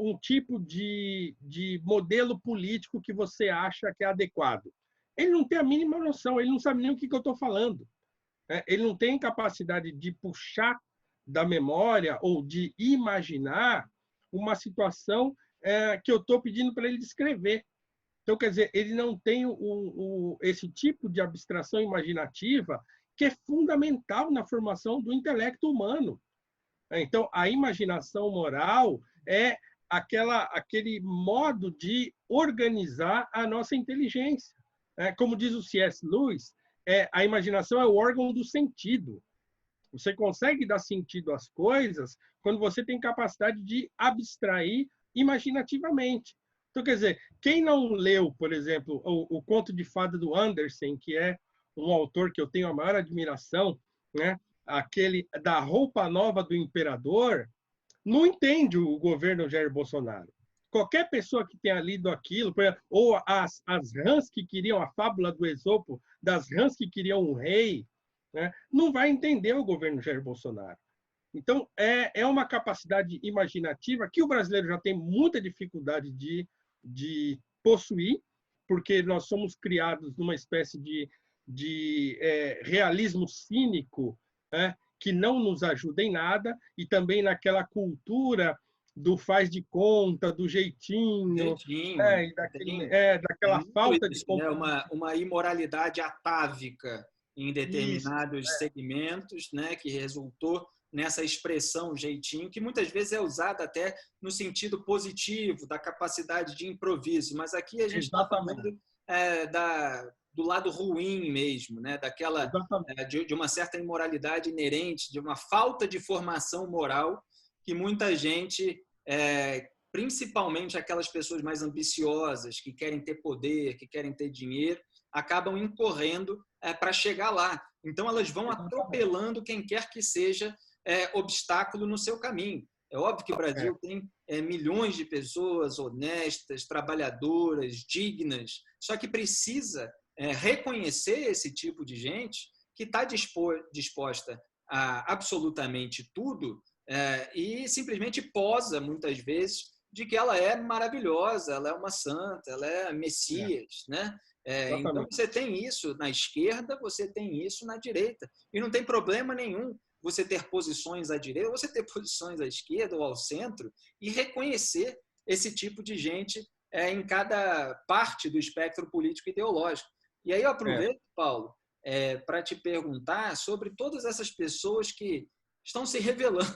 um tipo de modelo político que você acha que é adequado. Ele não tem a mínima noção, ele não sabe nem o que eu estou falando. Ele não tem capacidade de puxar da memória ou de imaginar uma situação que eu estou pedindo para ele descrever. Então, quer dizer, ele não tem esse tipo de abstração imaginativa que é fundamental na formação do intelecto humano. Então, a imaginação moral é aquele modo de organizar a nossa inteligência. Como diz o C.S. Lewis, a imaginação é o órgão do sentido. Você consegue dar sentido às coisas quando você tem capacidade de abstrair imaginativamente. Então, quer dizer, quem não leu, por exemplo, o Conto de Fada do Andersen, que é um autor que eu tenho a maior admiração, né? Aquele da roupa nova do imperador, não entende o governo Jair Bolsonaro. Qualquer pessoa que tenha lido aquilo, ou as rãs que queriam a fábula do Esopo, das rãs que queriam um rei, né, não vai entender o governo Jair Bolsonaro. Então, é uma capacidade imaginativa que o brasileiro já tem muita dificuldade de possuir, porque nós somos criados numa espécie de realismo cínico, né, que não nos ajuda em nada, e também naquela cultura do faz de conta, do jeitinho, Jeitinho. daquela Muito falta de isso, né? compromisso. Uma imoralidade atávica em Isso, determinados segmentos, né? Que resultou nessa expressão jeitinho, que muitas vezes é usada até no sentido positivo, da capacidade de improviso, mas aqui a gente está exatamente. falando do lado ruim mesmo, né? Daquela, Exatamente. de uma certa imoralidade inerente, de uma falta de formação moral que muita gente, principalmente aquelas pessoas mais ambiciosas, que querem ter poder, que querem ter dinheiro, acabam incorrendo para chegar lá. Então, elas vão atropelando quem quer que seja obstáculo no seu caminho. É óbvio que o Brasil tem milhões de pessoas honestas, trabalhadoras, dignas, só que precisa reconhecer esse tipo de gente que está disposta a absolutamente tudo e simplesmente posa, muitas vezes, de que ela é maravilhosa, ela é uma santa, ela é Messias, né? Então, você tem isso na esquerda, você tem isso na direita. E não tem problema nenhum você ter posições à direita, você ter posições à esquerda ou ao centro e reconhecer esse tipo de gente em cada parte do espectro político e ideológico. E aí eu aproveito, Paulo, para te perguntar sobre todas essas pessoas que estão se revelando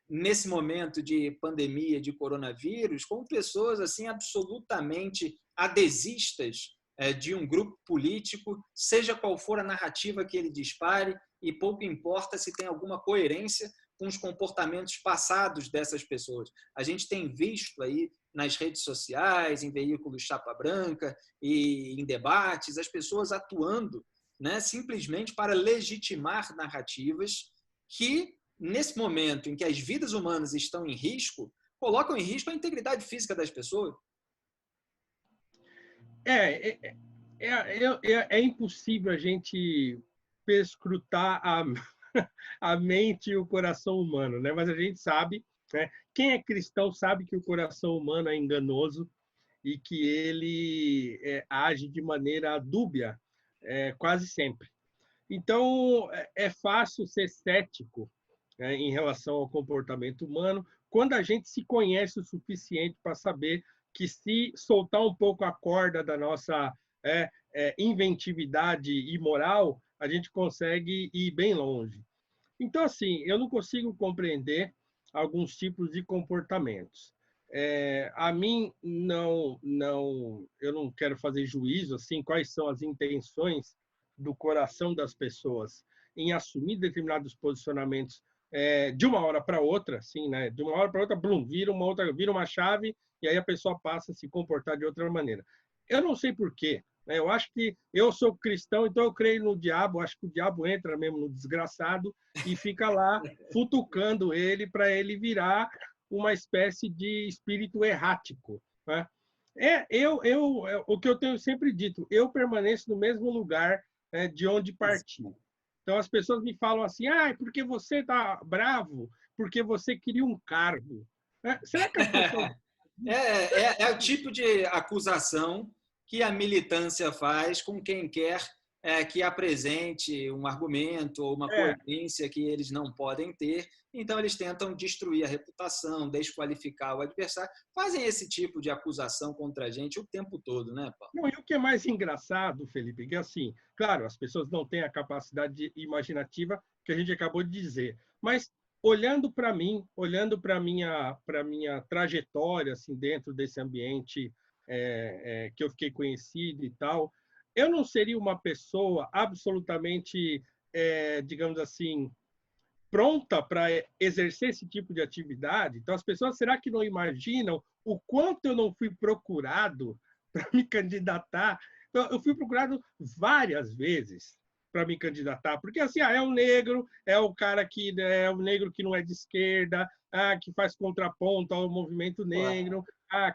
nesse momento de pandemia de coronavírus como pessoas assim absolutamente adesistas de um grupo político, seja qual for a narrativa que ele dispare, e pouco importa se tem alguma coerência com os comportamentos passados dessas pessoas. A gente tem visto aí nas redes sociais, em veículos chapa branca e em debates, as pessoas atuando, né, simplesmente para legitimar narrativas que, nesse momento em que as vidas humanas estão em risco, colocam em risco a integridade física das pessoas. É impossível a gente perscrutar a mente e o coração humano, né? Mas a gente sabe, né? Quem é cristão sabe que o coração humano é enganoso e que ele age de maneira dúbia quase sempre. Então, é fácil ser cético em relação ao comportamento humano quando a gente se conhece o suficiente para saber que se soltar um pouco a corda da nossa inventividade e moral, a gente consegue ir bem longe. Então, assim, eu não consigo compreender alguns tipos de comportamentos. A mim, eu não quero fazer juízo assim, quais são as intenções do coração das pessoas em assumir determinados posicionamentos de uma hora para outra, assim, né? De uma hora para outra, blum, vira uma chave e aí a pessoa passa a se comportar de outra maneira. Eu não sei por quê. Eu acho que eu sou cristão, então eu creio no diabo. Acho que o diabo entra mesmo no desgraçado e fica lá futucando ele para ele virar uma espécie de espírito errático, né? O que eu tenho sempre dito, eu permaneço no mesmo lugar de onde parti. Então as pessoas me falam assim, porque você está bravo, porque você queria um cargo. Será que as pessoas... É o tipo de acusação que a militância faz com quem quer que apresente um argumento ou uma coerência que eles não podem ter. Então, eles tentam destruir a reputação, desqualificar o adversário, fazem esse tipo de acusação contra a gente o tempo todo, né, Paulo? Não, e o que é mais engraçado, Felipe, que assim, claro, as pessoas não têm a capacidade imaginativa que a gente acabou de dizer, mas olhando para mim, olhando para minha trajetória assim dentro desse ambiente que eu fiquei conhecido e tal, eu não seria uma pessoa absolutamente, digamos assim, pronta para exercer esse tipo de atividade. Então, as pessoas, será que não imaginam o quanto eu não fui procurado para me candidatar? Então, eu fui procurado várias vezes para me candidatar, porque assim, é um negro, é o cara que é o negro que não é de esquerda, que faz contraponto ao movimento negro,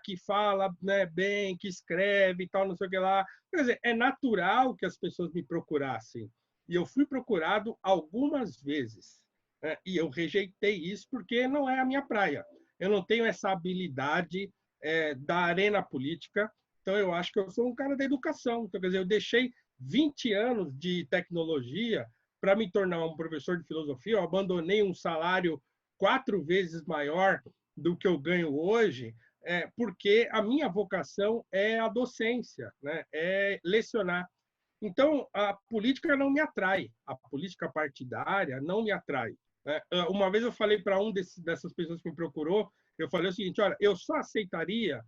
que fala, né, bem, que escreve e tal, não sei o que lá. Quer dizer, é natural que as pessoas me procurassem. E eu fui procurado algumas vezes. E eu rejeitei isso porque não é a minha praia. Eu não tenho essa habilidade da arena política, então eu acho que eu sou um cara da educação. Então, quer dizer, eu deixei 20 anos de tecnologia para me tornar um professor de filosofia, eu abandonei um salário 4 vezes maior do que eu ganho hoje, porque a minha vocação é a docência, né? É lecionar. Então, a política não me atrai, a política partidária não me atrai. Uma vez eu falei para dessas pessoas que me procurou, eu falei o seguinte: olha, eu só aceitaria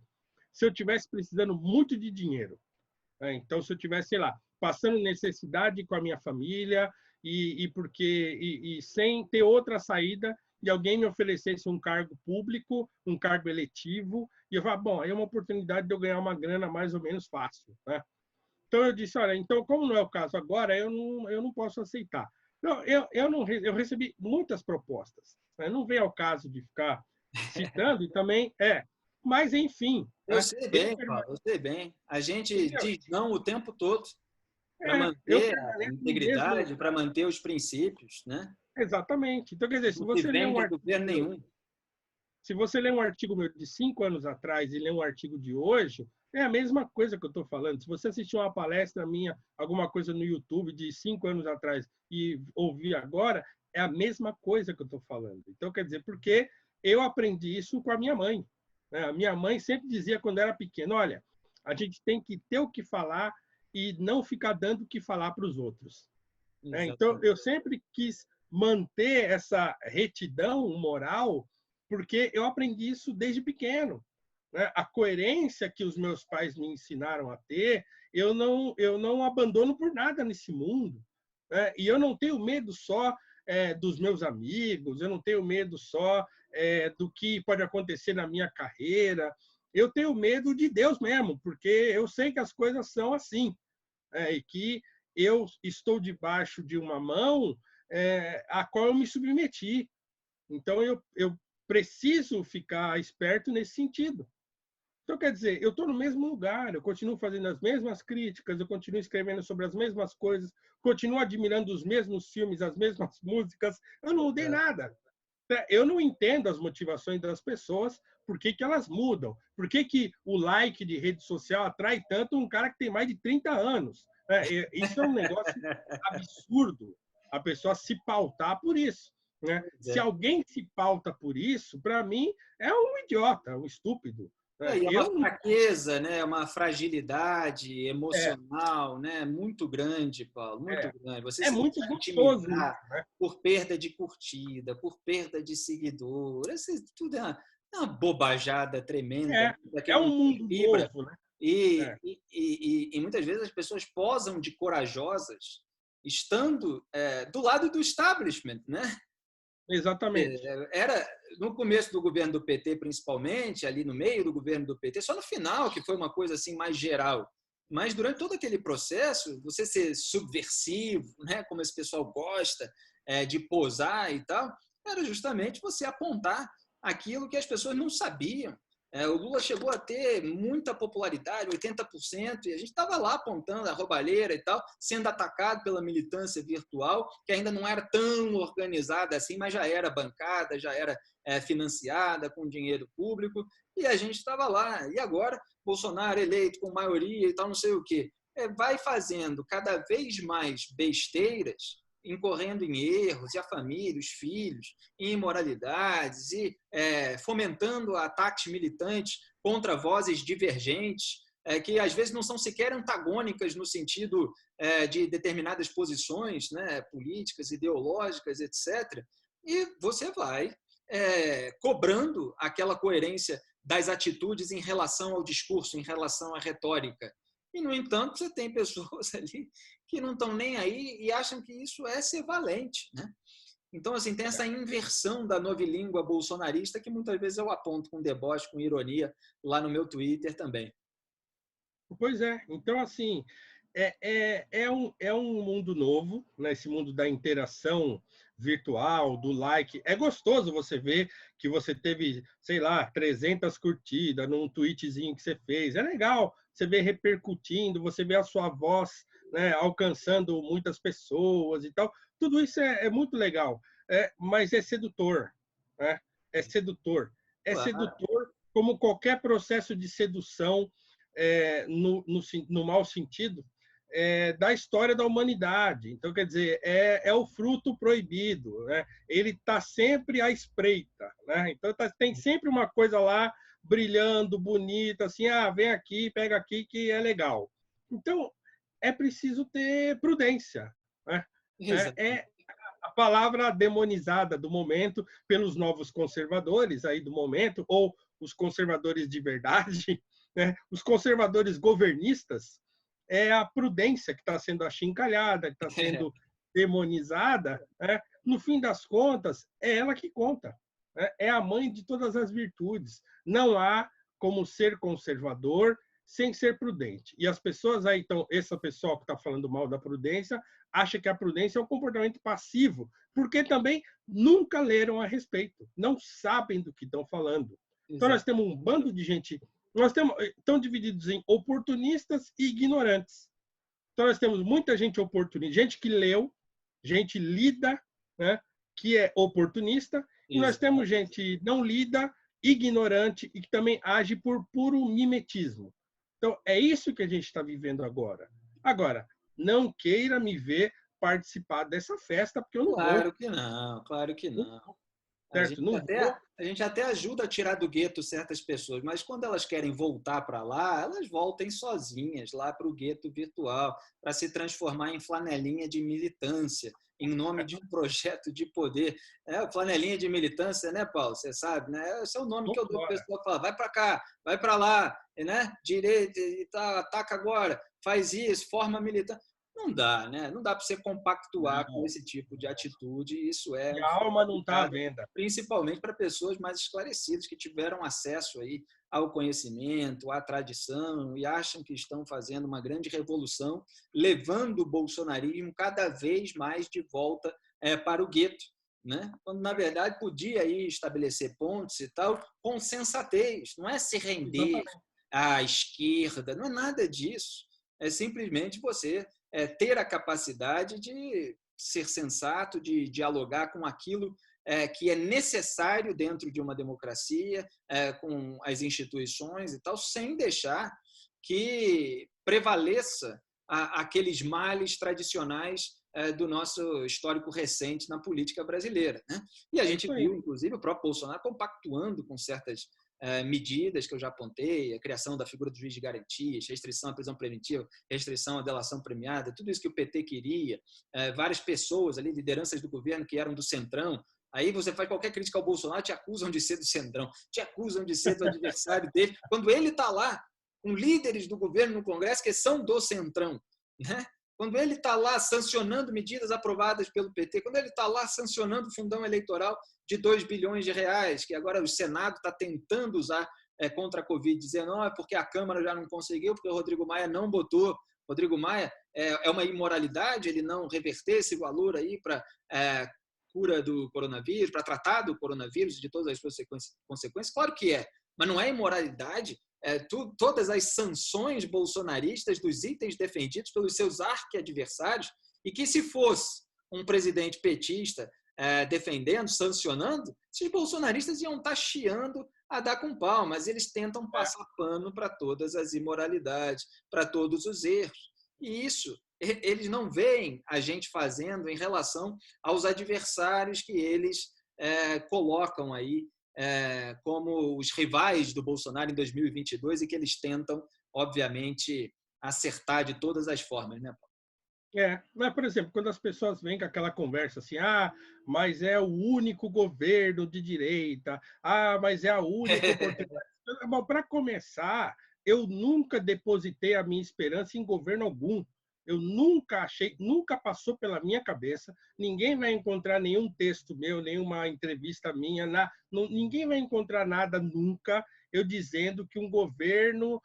se eu tivesse precisando muito de dinheiro. Então, se eu tivesse, sei lá, passando necessidade com a minha família e sem ter outra saída e alguém me oferecesse um cargo público, um cargo eletivo, e eu falava, bom, aí é uma oportunidade de eu ganhar uma grana mais ou menos fácil, né? Então eu disse, olha, então como não é o caso agora, eu não posso aceitar. Não, eu recebi muitas propostas. Né? Não vem ao caso de ficar citando e também mas enfim. Eu Né? sei bem, Paulo, eu sei bem. A gente Entendeu? diz não o tempo todo para Eu manter a permaneço no mesmo. integridade, para manter os princípios, né? Exatamente. Então, quer dizer, Não se vende a governo nenhum. se você lê um artigo meu de 5 anos atrás e lê um artigo de hoje, é a mesma coisa que eu estou falando. Se você assistiu uma palestra minha, alguma coisa no YouTube de 5 anos atrás e ouvir agora, é a mesma coisa que eu estou falando. Então, quer dizer, porque eu aprendi isso com a minha mãe. Né? A minha mãe sempre dizia, quando era pequena, olha, a gente tem que ter o que falar e não ficar dando o que falar para os outros. Então, eu sempre quis manter essa retidão moral, porque eu aprendi isso desde pequeno. Né? A coerência que os meus pais me ensinaram a ter, eu não abandono por nada nesse mundo. Né? E eu não tenho medo só dos meus amigos, eu não tenho medo só do que pode acontecer na minha carreira, eu tenho medo de Deus mesmo, porque eu sei que as coisas são assim. E que eu estou debaixo de uma mão a qual eu me submeti. Então, eu preciso ficar esperto nesse sentido. Então, quer dizer, eu estou no mesmo lugar, eu continuo fazendo as mesmas críticas, eu continuo escrevendo sobre as mesmas coisas, continuo admirando os mesmos filmes, as mesmas músicas, eu não mudei nada. Eu não entendo as motivações das pessoas, por que elas mudam, por que o like de rede social atrai tanto um cara que tem mais de 30 anos. Isso é um negócio absurdo, a pessoa se pautar por isso. Né? Se alguém se pauta por isso, para mim, é um idiota, um estúpido. E é uma fraqueza, né? Uma fragilidade emocional, né? Muito grande, Paulo, muito grande. Você se muito deixa gostoso, intimidar né? por perda de curtida, por perda de seguidor. Isso tudo é uma bobajada tremenda. É um mundo novo, né? E muitas vezes as pessoas posam de corajosas estando do lado do establishment, né? Exatamente. Era no começo do governo do PT, principalmente, ali no meio do governo do PT, só no final que foi uma coisa assim mais geral. Mas durante todo aquele processo, você ser subversivo, né, como esse pessoal gosta de posar e tal, era justamente você apontar aquilo que as pessoas não sabiam. O Lula chegou a ter muita popularidade, 80%, e a gente estava lá apontando a roubalheira e tal, sendo atacado pela militância virtual, que ainda não era tão organizada assim, mas já era bancada, já era financiada com dinheiro público, e a gente estava lá. E agora, Bolsonaro eleito com maioria e tal, não sei o quê. vai fazendo cada vez mais besteiras, incorrendo em erros, e a família, os filhos, em imoralidades, e fomentando ataques militantes contra vozes divergentes, que às vezes não são sequer antagônicas no sentido de determinadas posições, né, políticas, ideológicas, etc. E você vai cobrando aquela coerência das atitudes em relação ao discurso, em relação à retórica. E, no entanto, você tem pessoas ali que não estão nem aí e acham que isso é ser valente, né? Então, assim, tem essa inversão da novilíngua bolsonarista que muitas vezes eu aponto com deboche, com ironia, lá no meu Twitter também. Pois é. Então, assim, é um mundo novo, né? Esse mundo da interação virtual, do like. É gostoso você ver que você teve, sei lá, 300 curtidas num tweetzinho que você fez. É legal você ver repercutindo, você ver a sua voz, né, alcançando muitas pessoas e tal. Tudo isso é muito legal, mas é sedutor, né? É sedutor. É Claro. sedutor como qualquer processo de sedução no mau sentido, da história da humanidade. Então, quer dizer, é o fruto proibido, né? Ele está sempre à espreita, né? Então, tem sempre uma coisa lá brilhando, bonita, assim, vem aqui, pega aqui, que é legal. Então, é preciso ter prudência, né? É a palavra demonizada do momento pelos novos conservadores aí do momento, ou os conservadores de verdade, né? Os conservadores governistas, é a prudência que está sendo achincalhada, que está sendo demonizada, né? No fim das contas, é ela que conta, né? É a mãe de todas as virtudes. Não há como ser conservador sem ser prudente. E as pessoas aí, então, essa pessoa que está falando mal da prudência, acha que a prudência é um comportamento passivo, porque também nunca leram a respeito, não sabem do que estão falando. Então, nós temos um bando de gente, estão divididos em oportunistas e ignorantes. Então, nós temos muita gente oportunista, gente que leu, gente lida, né, que é oportunista, e nós temos gente não lida, ignorante e que também age por puro mimetismo. Então, é isso que a gente está vivendo agora. Agora, não queira me ver participar dessa festa, porque eu não vou. Claro que não, claro que não. Certo? Não vou. A gente até ajuda a tirar do gueto certas pessoas, mas quando elas querem voltar para lá, elas voltem sozinhas lá para o gueto virtual, para se transformar em flanelinha de militância, em nome de um projeto de poder. Flanelinha de militância, né, Paulo? Você sabe, né? Esse é o nome que eu dou para o pessoal que fala, vai para cá, vai para lá, né? Direita e tal, ataca agora, faz isso, forma militância. Não dá, né? Não dá para você compactuar com esse tipo de atitude. Isso E a alma não está à venda. Principalmente para pessoas mais esclarecidas, que tiveram acesso aí ao conhecimento, à tradição e acham que estão fazendo uma grande revolução, levando o bolsonarismo cada vez mais de volta para o gueto, né? Quando, na verdade, podia aí estabelecer pontos e tal com sensatez, não é se render à esquerda, não é nada disso. É simplesmente você ter a capacidade de ser sensato, de dialogar com aquilo que é necessário dentro de uma democracia, com as instituições e tal, sem deixar que prevaleça aqueles males tradicionais do nosso histórico recente na política brasileira, né? E a gente viu, inclusive, o próprio Bolsonaro compactuando com certas medidas que eu já apontei, a criação da figura do juiz de garantias, restrição à prisão preventiva, restrição à delação premiada, tudo isso que o PT queria, várias pessoas ali, lideranças do governo que eram do Centrão. Aí você faz qualquer crítica ao Bolsonaro, te acusam de ser do Centrão, te acusam de ser do adversário dele, quando ele está lá com líderes do governo no Congresso que são do Centrão, né? Quando ele está lá sancionando medidas aprovadas pelo PT, quando ele está lá sancionando o fundão eleitoral de 2 bilhões de reais, que agora o Senado está tentando usar contra a Covid-19, porque a Câmara já não conseguiu, porque o Rodrigo Maia não botou. Rodrigo Maia é uma imoralidade ele não reverter esse valor aí para cura do coronavírus, para tratar do coronavírus e de todas as suas consequências? Claro que é, mas não é imoralidade. Todas as sanções bolsonaristas dos itens defendidos pelos seus arqui-adversários, e que se fosse um presidente petista defendendo, sancionando, esses bolsonaristas iam estar chiando a dar com pau, mas eles tentam passar pano para todas as imoralidades, para todos os erros. E isso eles não veem a gente fazendo em relação aos adversários que eles colocam aí como os rivais do Bolsonaro em 2022 e que eles tentam, obviamente, acertar de todas as formas, né, Paulo? Mas, por exemplo, quando as pessoas vêm com aquela conversa assim, mas é o único governo de direita, mas é a única oportunidade. Para começar, eu nunca depositei a minha esperança em governo algum. Eu nunca achei, nunca passou pela minha cabeça. Ninguém vai encontrar nenhum texto meu, nenhuma entrevista minha, ninguém vai encontrar nada nunca eu dizendo que um governo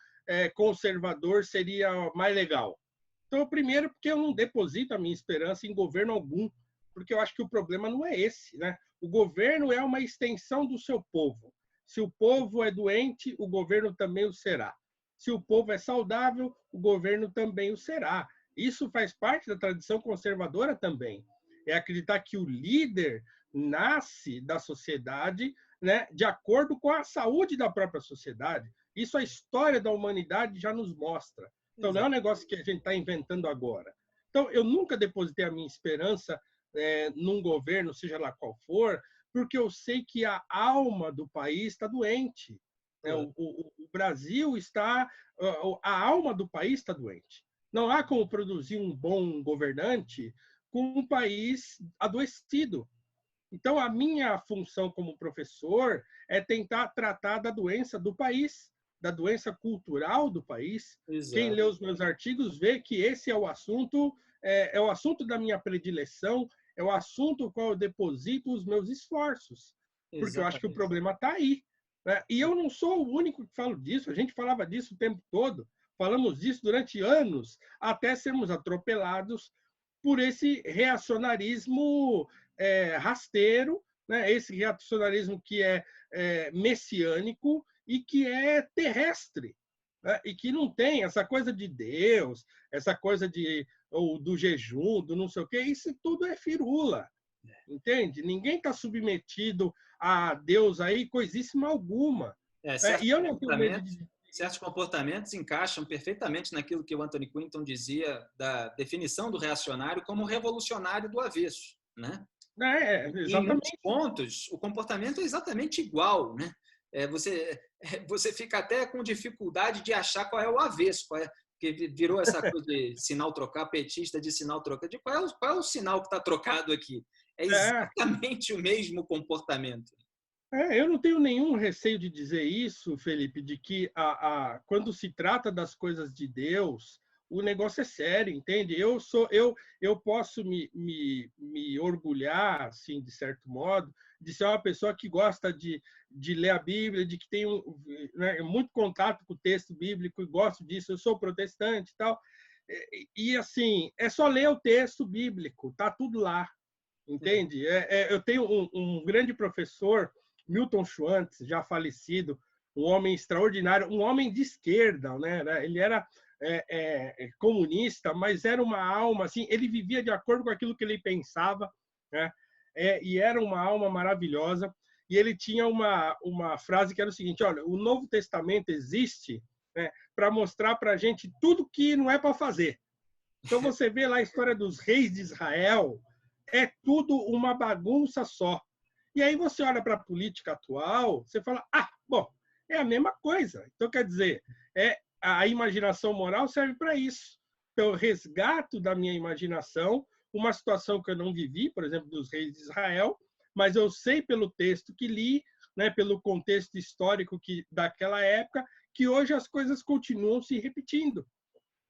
conservador seria mais legal. Então, primeiro, porque eu não deposito a minha esperança em governo algum, porque eu acho que o problema não é esse, né? O governo é uma extensão do seu povo. Se o povo é doente, o governo também o será. Se o povo é saudável, o governo também o será. Isso faz parte da tradição conservadora também. É acreditar que o líder nasce da sociedade, né, de acordo com a saúde da própria sociedade. Isso a história da humanidade já nos mostra. Então, não é um negócio que a gente está inventando agora. Então, eu nunca depositei a minha esperança num governo, seja lá qual for, porque eu sei que a alma do país está doente. O Brasil está... A alma do país está doente. Não há como produzir um bom governante com um país adoecido. Então, a minha função como professor é tentar tratar da doença do país, da doença cultural do país. Exato. Quem lê os meus artigos vê que esse é o assunto da minha predileção, é o assunto no qual eu deposito os meus esforços, porque Exatamente. Eu acho que o problema está aí. Né? E eu não sou o único que falo disso, a gente falava disso o tempo todo, falamos disso durante anos, até sermos atropelados por esse reacionarismo rasteiro, né? Esse reacionarismo que é messiânico e que é terrestre, né? E que não tem essa coisa de Deus, essa coisa do jejum, do não sei o quê, isso tudo é firula, entende? Ninguém está submetido a Deus aí, coisíssima alguma. E eu não tenho medo de... Certos comportamentos encaixam perfeitamente naquilo que o Anthony Quinton dizia da definição do reacionário como revolucionário do avesso, né? Exatamente. Em muitos pontos, o comportamento é exatamente igual, né? Você fica até com dificuldade de achar qual é o avesso, porque virou essa coisa de sinal trocar, petista de sinal trocar. Qual é o sinal que está trocado aqui? É exatamente o mesmo comportamento. Eu não tenho nenhum receio de dizer isso, Felipe, de que quando se trata das coisas de Deus, o negócio é sério, entende? Eu posso me orgulhar, assim, de certo modo, de ser uma pessoa que gosta de ler a Bíblia, de que tem muito contato com o texto bíblico e gosto disso. Eu sou protestante e tal. E assim, é só ler o texto bíblico, tá tudo lá, entende? Eu tenho um grande professor, Milton Schwantz, já falecido, um homem extraordinário, um homem de esquerda, né? Ele era comunista, mas era uma alma, assim, ele vivia de acordo com aquilo que ele pensava, né? E era uma alma maravilhosa. E ele tinha uma frase que era o seguinte: olha, o Novo Testamento existe, né, para mostrar para a gente tudo que não é para fazer. Então você vê lá a história dos reis de Israel, é tudo uma bagunça só. E aí você olha para a política atual, você fala, bom, é a mesma coisa. Então, quer dizer, a imaginação moral serve para isso. Então, eu resgato da minha imaginação uma situação que eu não vivi, por exemplo, dos reis de Israel, mas eu sei pelo texto que li, né, pelo contexto histórico daquela época, que hoje as coisas continuam se repetindo.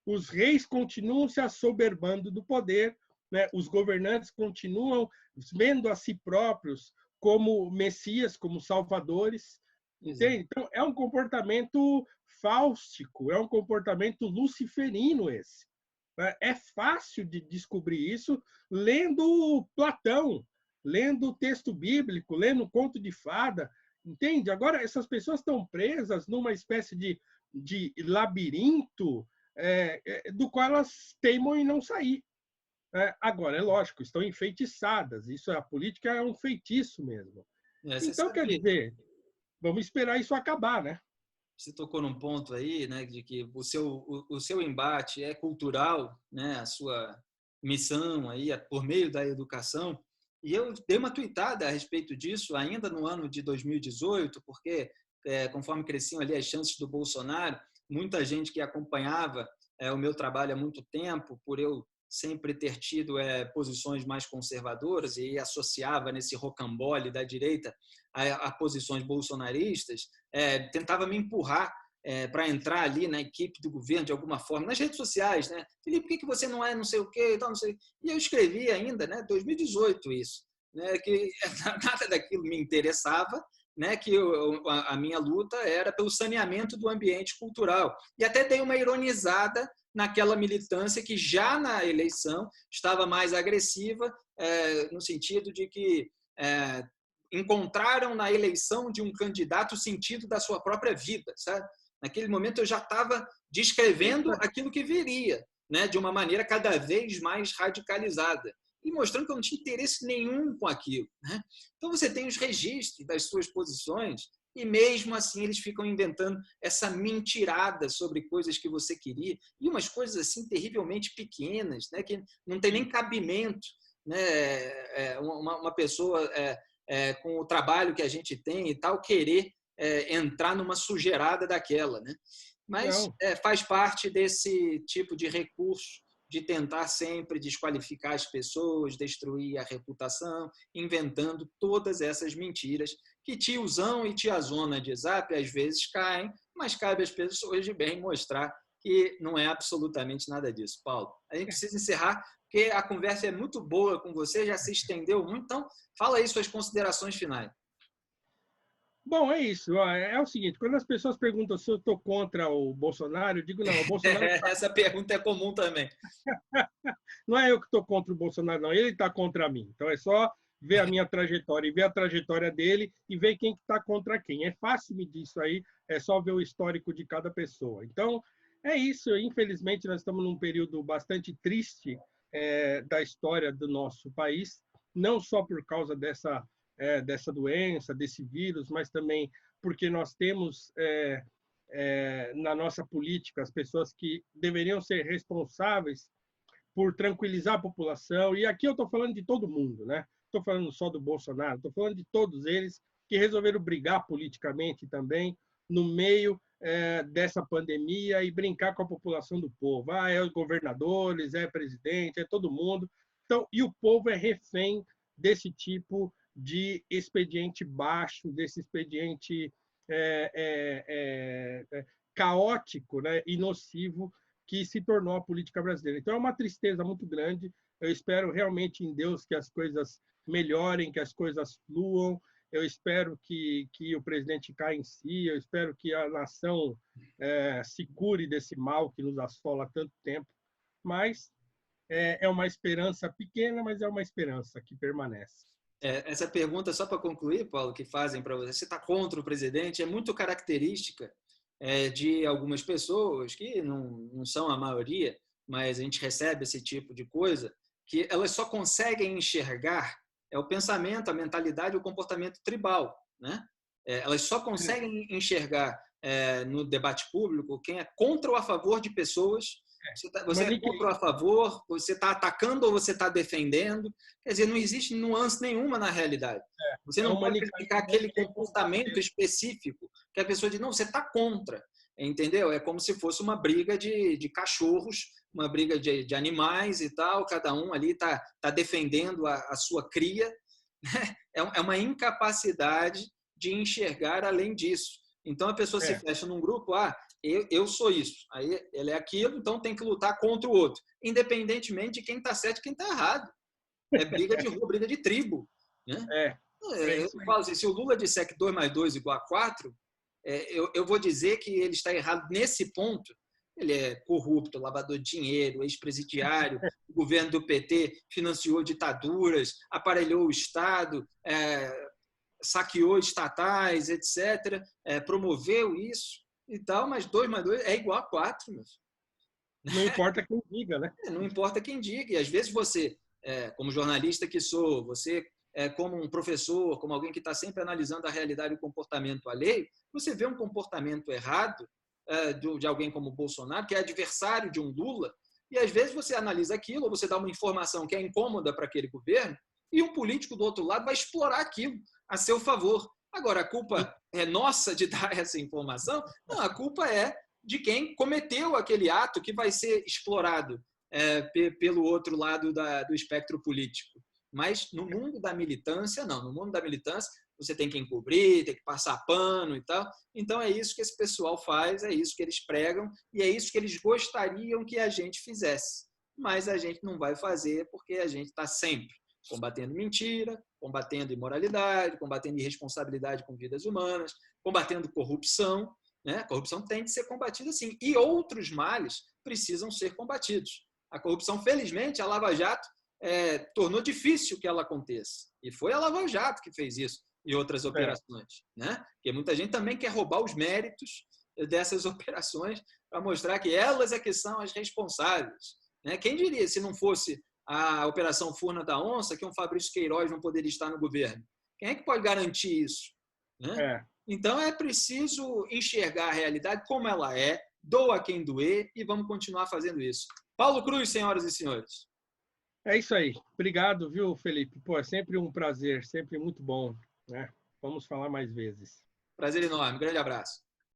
Os reis continuam se assoberbando do poder, né? Os governantes continuam vendo a si próprios como messias, como salvadores. Entende? Então, é um comportamento fáustico, é um comportamento luciferino esse. É fácil de descobrir isso lendo Platão, lendo o texto bíblico, lendo o conto de fada. Entende? Agora, essas pessoas estão presas numa espécie de labirinto do qual elas teimam em não sair. Agora, é lógico, estão enfeitiçadas. A política é um feitiço mesmo. Então, quer dizer, vamos esperar isso acabar, né? você tocou num ponto aí, né, de que o seu embate é cultural, né, a sua missão aí é por meio da educação. E eu dei uma tuitada a respeito disso ainda no ano de 2018, porque conforme cresciam ali as chances do Bolsonaro, muita gente que acompanhava o meu trabalho há muito tempo, por eu sempre ter tido posições mais conservadoras e associava nesse rocambole da direita a posições bolsonaristas, tentava me empurrar para entrar ali na equipe do governo de alguma forma, nas redes sociais, né? Felipe, por que você não é não sei o quê e tal, não sei. E eu escrevi ainda, né, 2018 isso, né, que nada daquilo me interessava, né, que a minha luta era pelo saneamento do ambiente cultural. E até dei uma ironizada naquela militância que já na eleição estava mais agressiva, no sentido de que encontraram na eleição de um candidato o sentido da sua própria vida, sabe? Naquele momento eu já estava descrevendo aquilo que viria, né, de uma maneira cada vez mais radicalizada e mostrando que eu não tinha interesse nenhum com aquilo, né? Então você tem os registros das suas posições e mesmo assim eles ficam inventando essa mentirada sobre coisas que você queria e umas coisas assim terrivelmente pequenas, né, que não tem nem cabimento, né? Uma pessoa com o trabalho que a gente tem e tal querer entrar numa sujeirada daquela, né? Mas faz parte desse tipo de recurso de tentar sempre desqualificar as pessoas, destruir a reputação, inventando todas essas mentiras que tiozão e tiazona de Zap às vezes caem, mas cabe às pessoas de bem mostrar que não é absolutamente nada disso. Paulo, a gente precisa encerrar, porque a conversa é muito boa com você, já se estendeu muito, então fala aí suas considerações finais. Bom, é isso. É o seguinte, quando as pessoas perguntam se eu estou contra o Bolsonaro, eu digo não, o Bolsonaro... Essa pergunta é comum também. Não é eu que estou contra o Bolsonaro, não. Ele está contra mim. Então, é só ver a minha trajetória e ver a trajetória dele e ver quem está contra quem. É fácil medir isso aí, é só ver o histórico de cada pessoa. Então, é isso. Infelizmente, nós estamos num período bastante triste da história do nosso país, não só por causa dessa doença, desse vírus, mas também porque nós temos na nossa política as pessoas que deveriam ser responsáveis por tranquilizar a população. E aqui eu estou falando de todo mundo, né? Estou falando só do Bolsonaro, estou falando de todos eles que resolveram brigar politicamente também no meio dessa pandemia e brincar com a população do povo. É os governadores, é presidente, é todo mundo. Então, e o povo é refém desse tipo de expediente baixo, desse expediente caótico, né, e nocivo que se tornou a política brasileira. Então, é uma tristeza muito grande. Eu espero realmente em Deus que as coisas melhorem, que as coisas fluam. Eu espero que o presidente caia em si. Eu espero que a nação se cure desse mal que nos assola há tanto tempo. Mas é uma esperança pequena, mas é uma esperança que permanece. Essa pergunta, só para concluir, Paulo, que fazem para você está contra o presidente, é muito característica de algumas pessoas, que não são a maioria, mas a gente recebe esse tipo de coisa, que elas só conseguem enxergar o pensamento, a mentalidade, o comportamento tribal, né? Elas só conseguem enxergar no debate público quem é contra ou a favor de pessoas. Você é contra ou a favor? Você está atacando ou você está defendendo? Quer dizer, não existe nuance nenhuma na realidade. Você não pode criticar aquele comportamento específico que a pessoa diz, não, você está contra. Entendeu? É como se fosse uma briga de cachorros, uma briga de animais e tal, cada um ali está defendendo a sua cria. É uma incapacidade de enxergar além disso. Então, a pessoa se fecha num grupo, eu sou isso, aí ele é aquilo, então tem que lutar contra o outro, independentemente de quem está certo e quem está errado. É briga de rua, briga de tribo. Né? Eu falo assim, se o Lula disser que 2 mais 2 igual a 4, eu vou dizer que ele está errado nesse ponto. Ele é corrupto, lavador de dinheiro, ex-presidiário, o governo do PT financiou ditaduras, aparelhou o Estado, saqueou estatais, etc., promoveu isso e tal, mas 2 mais 2 é igual a 4. Não importa quem diga, né? Não importa quem diga. E às vezes você, como jornalista que sou, você como um professor, como alguém que está sempre analisando a realidade e o comportamento alheio, você vê um comportamento errado de alguém como o Bolsonaro, que é adversário de um Lula, e às vezes você analisa aquilo, ou você dá uma informação que é incômoda para aquele governo, e um político do outro lado vai explorar aquilo a seu favor. Agora, a culpa é nossa de dar essa informação? Não, a culpa é de quem cometeu aquele ato que vai ser explorado pelo outro lado do espectro político. Mas no mundo da militância, não. No mundo da militância, você tem que encobrir, tem que passar pano e tal. Então, é isso que esse pessoal faz, é isso que eles pregam e é isso que eles gostariam que a gente fizesse. Mas a gente não vai fazer porque a gente está sempre combatendo mentira, combatendo imoralidade, combatendo irresponsabilidade com vidas humanas, combatendo corrupção. Né? A corrupção tem de ser combatida sim. E outros males precisam ser combatidos. A corrupção, felizmente, a Lava Jato tornou difícil que ela aconteça. E foi a Lava Jato que fez isso e outras operações. Né? Porque muita gente também quer roubar os méritos dessas operações para mostrar que elas é que são as responsáveis. Né? Quem diria, se não fosse a Operação Furna da Onça, que um Fabrício Queiroz não poderia estar no governo? Quem é que pode garantir isso? Né? Então, é preciso enxergar a realidade como ela é, doa quem doer, e vamos continuar fazendo isso. Paulo Cruz, senhoras e senhores. É isso aí. Obrigado, viu, Felipe? Pô, é sempre um prazer, sempre muito bom. Né? Vamos falar mais vezes. Prazer enorme. Grande abraço.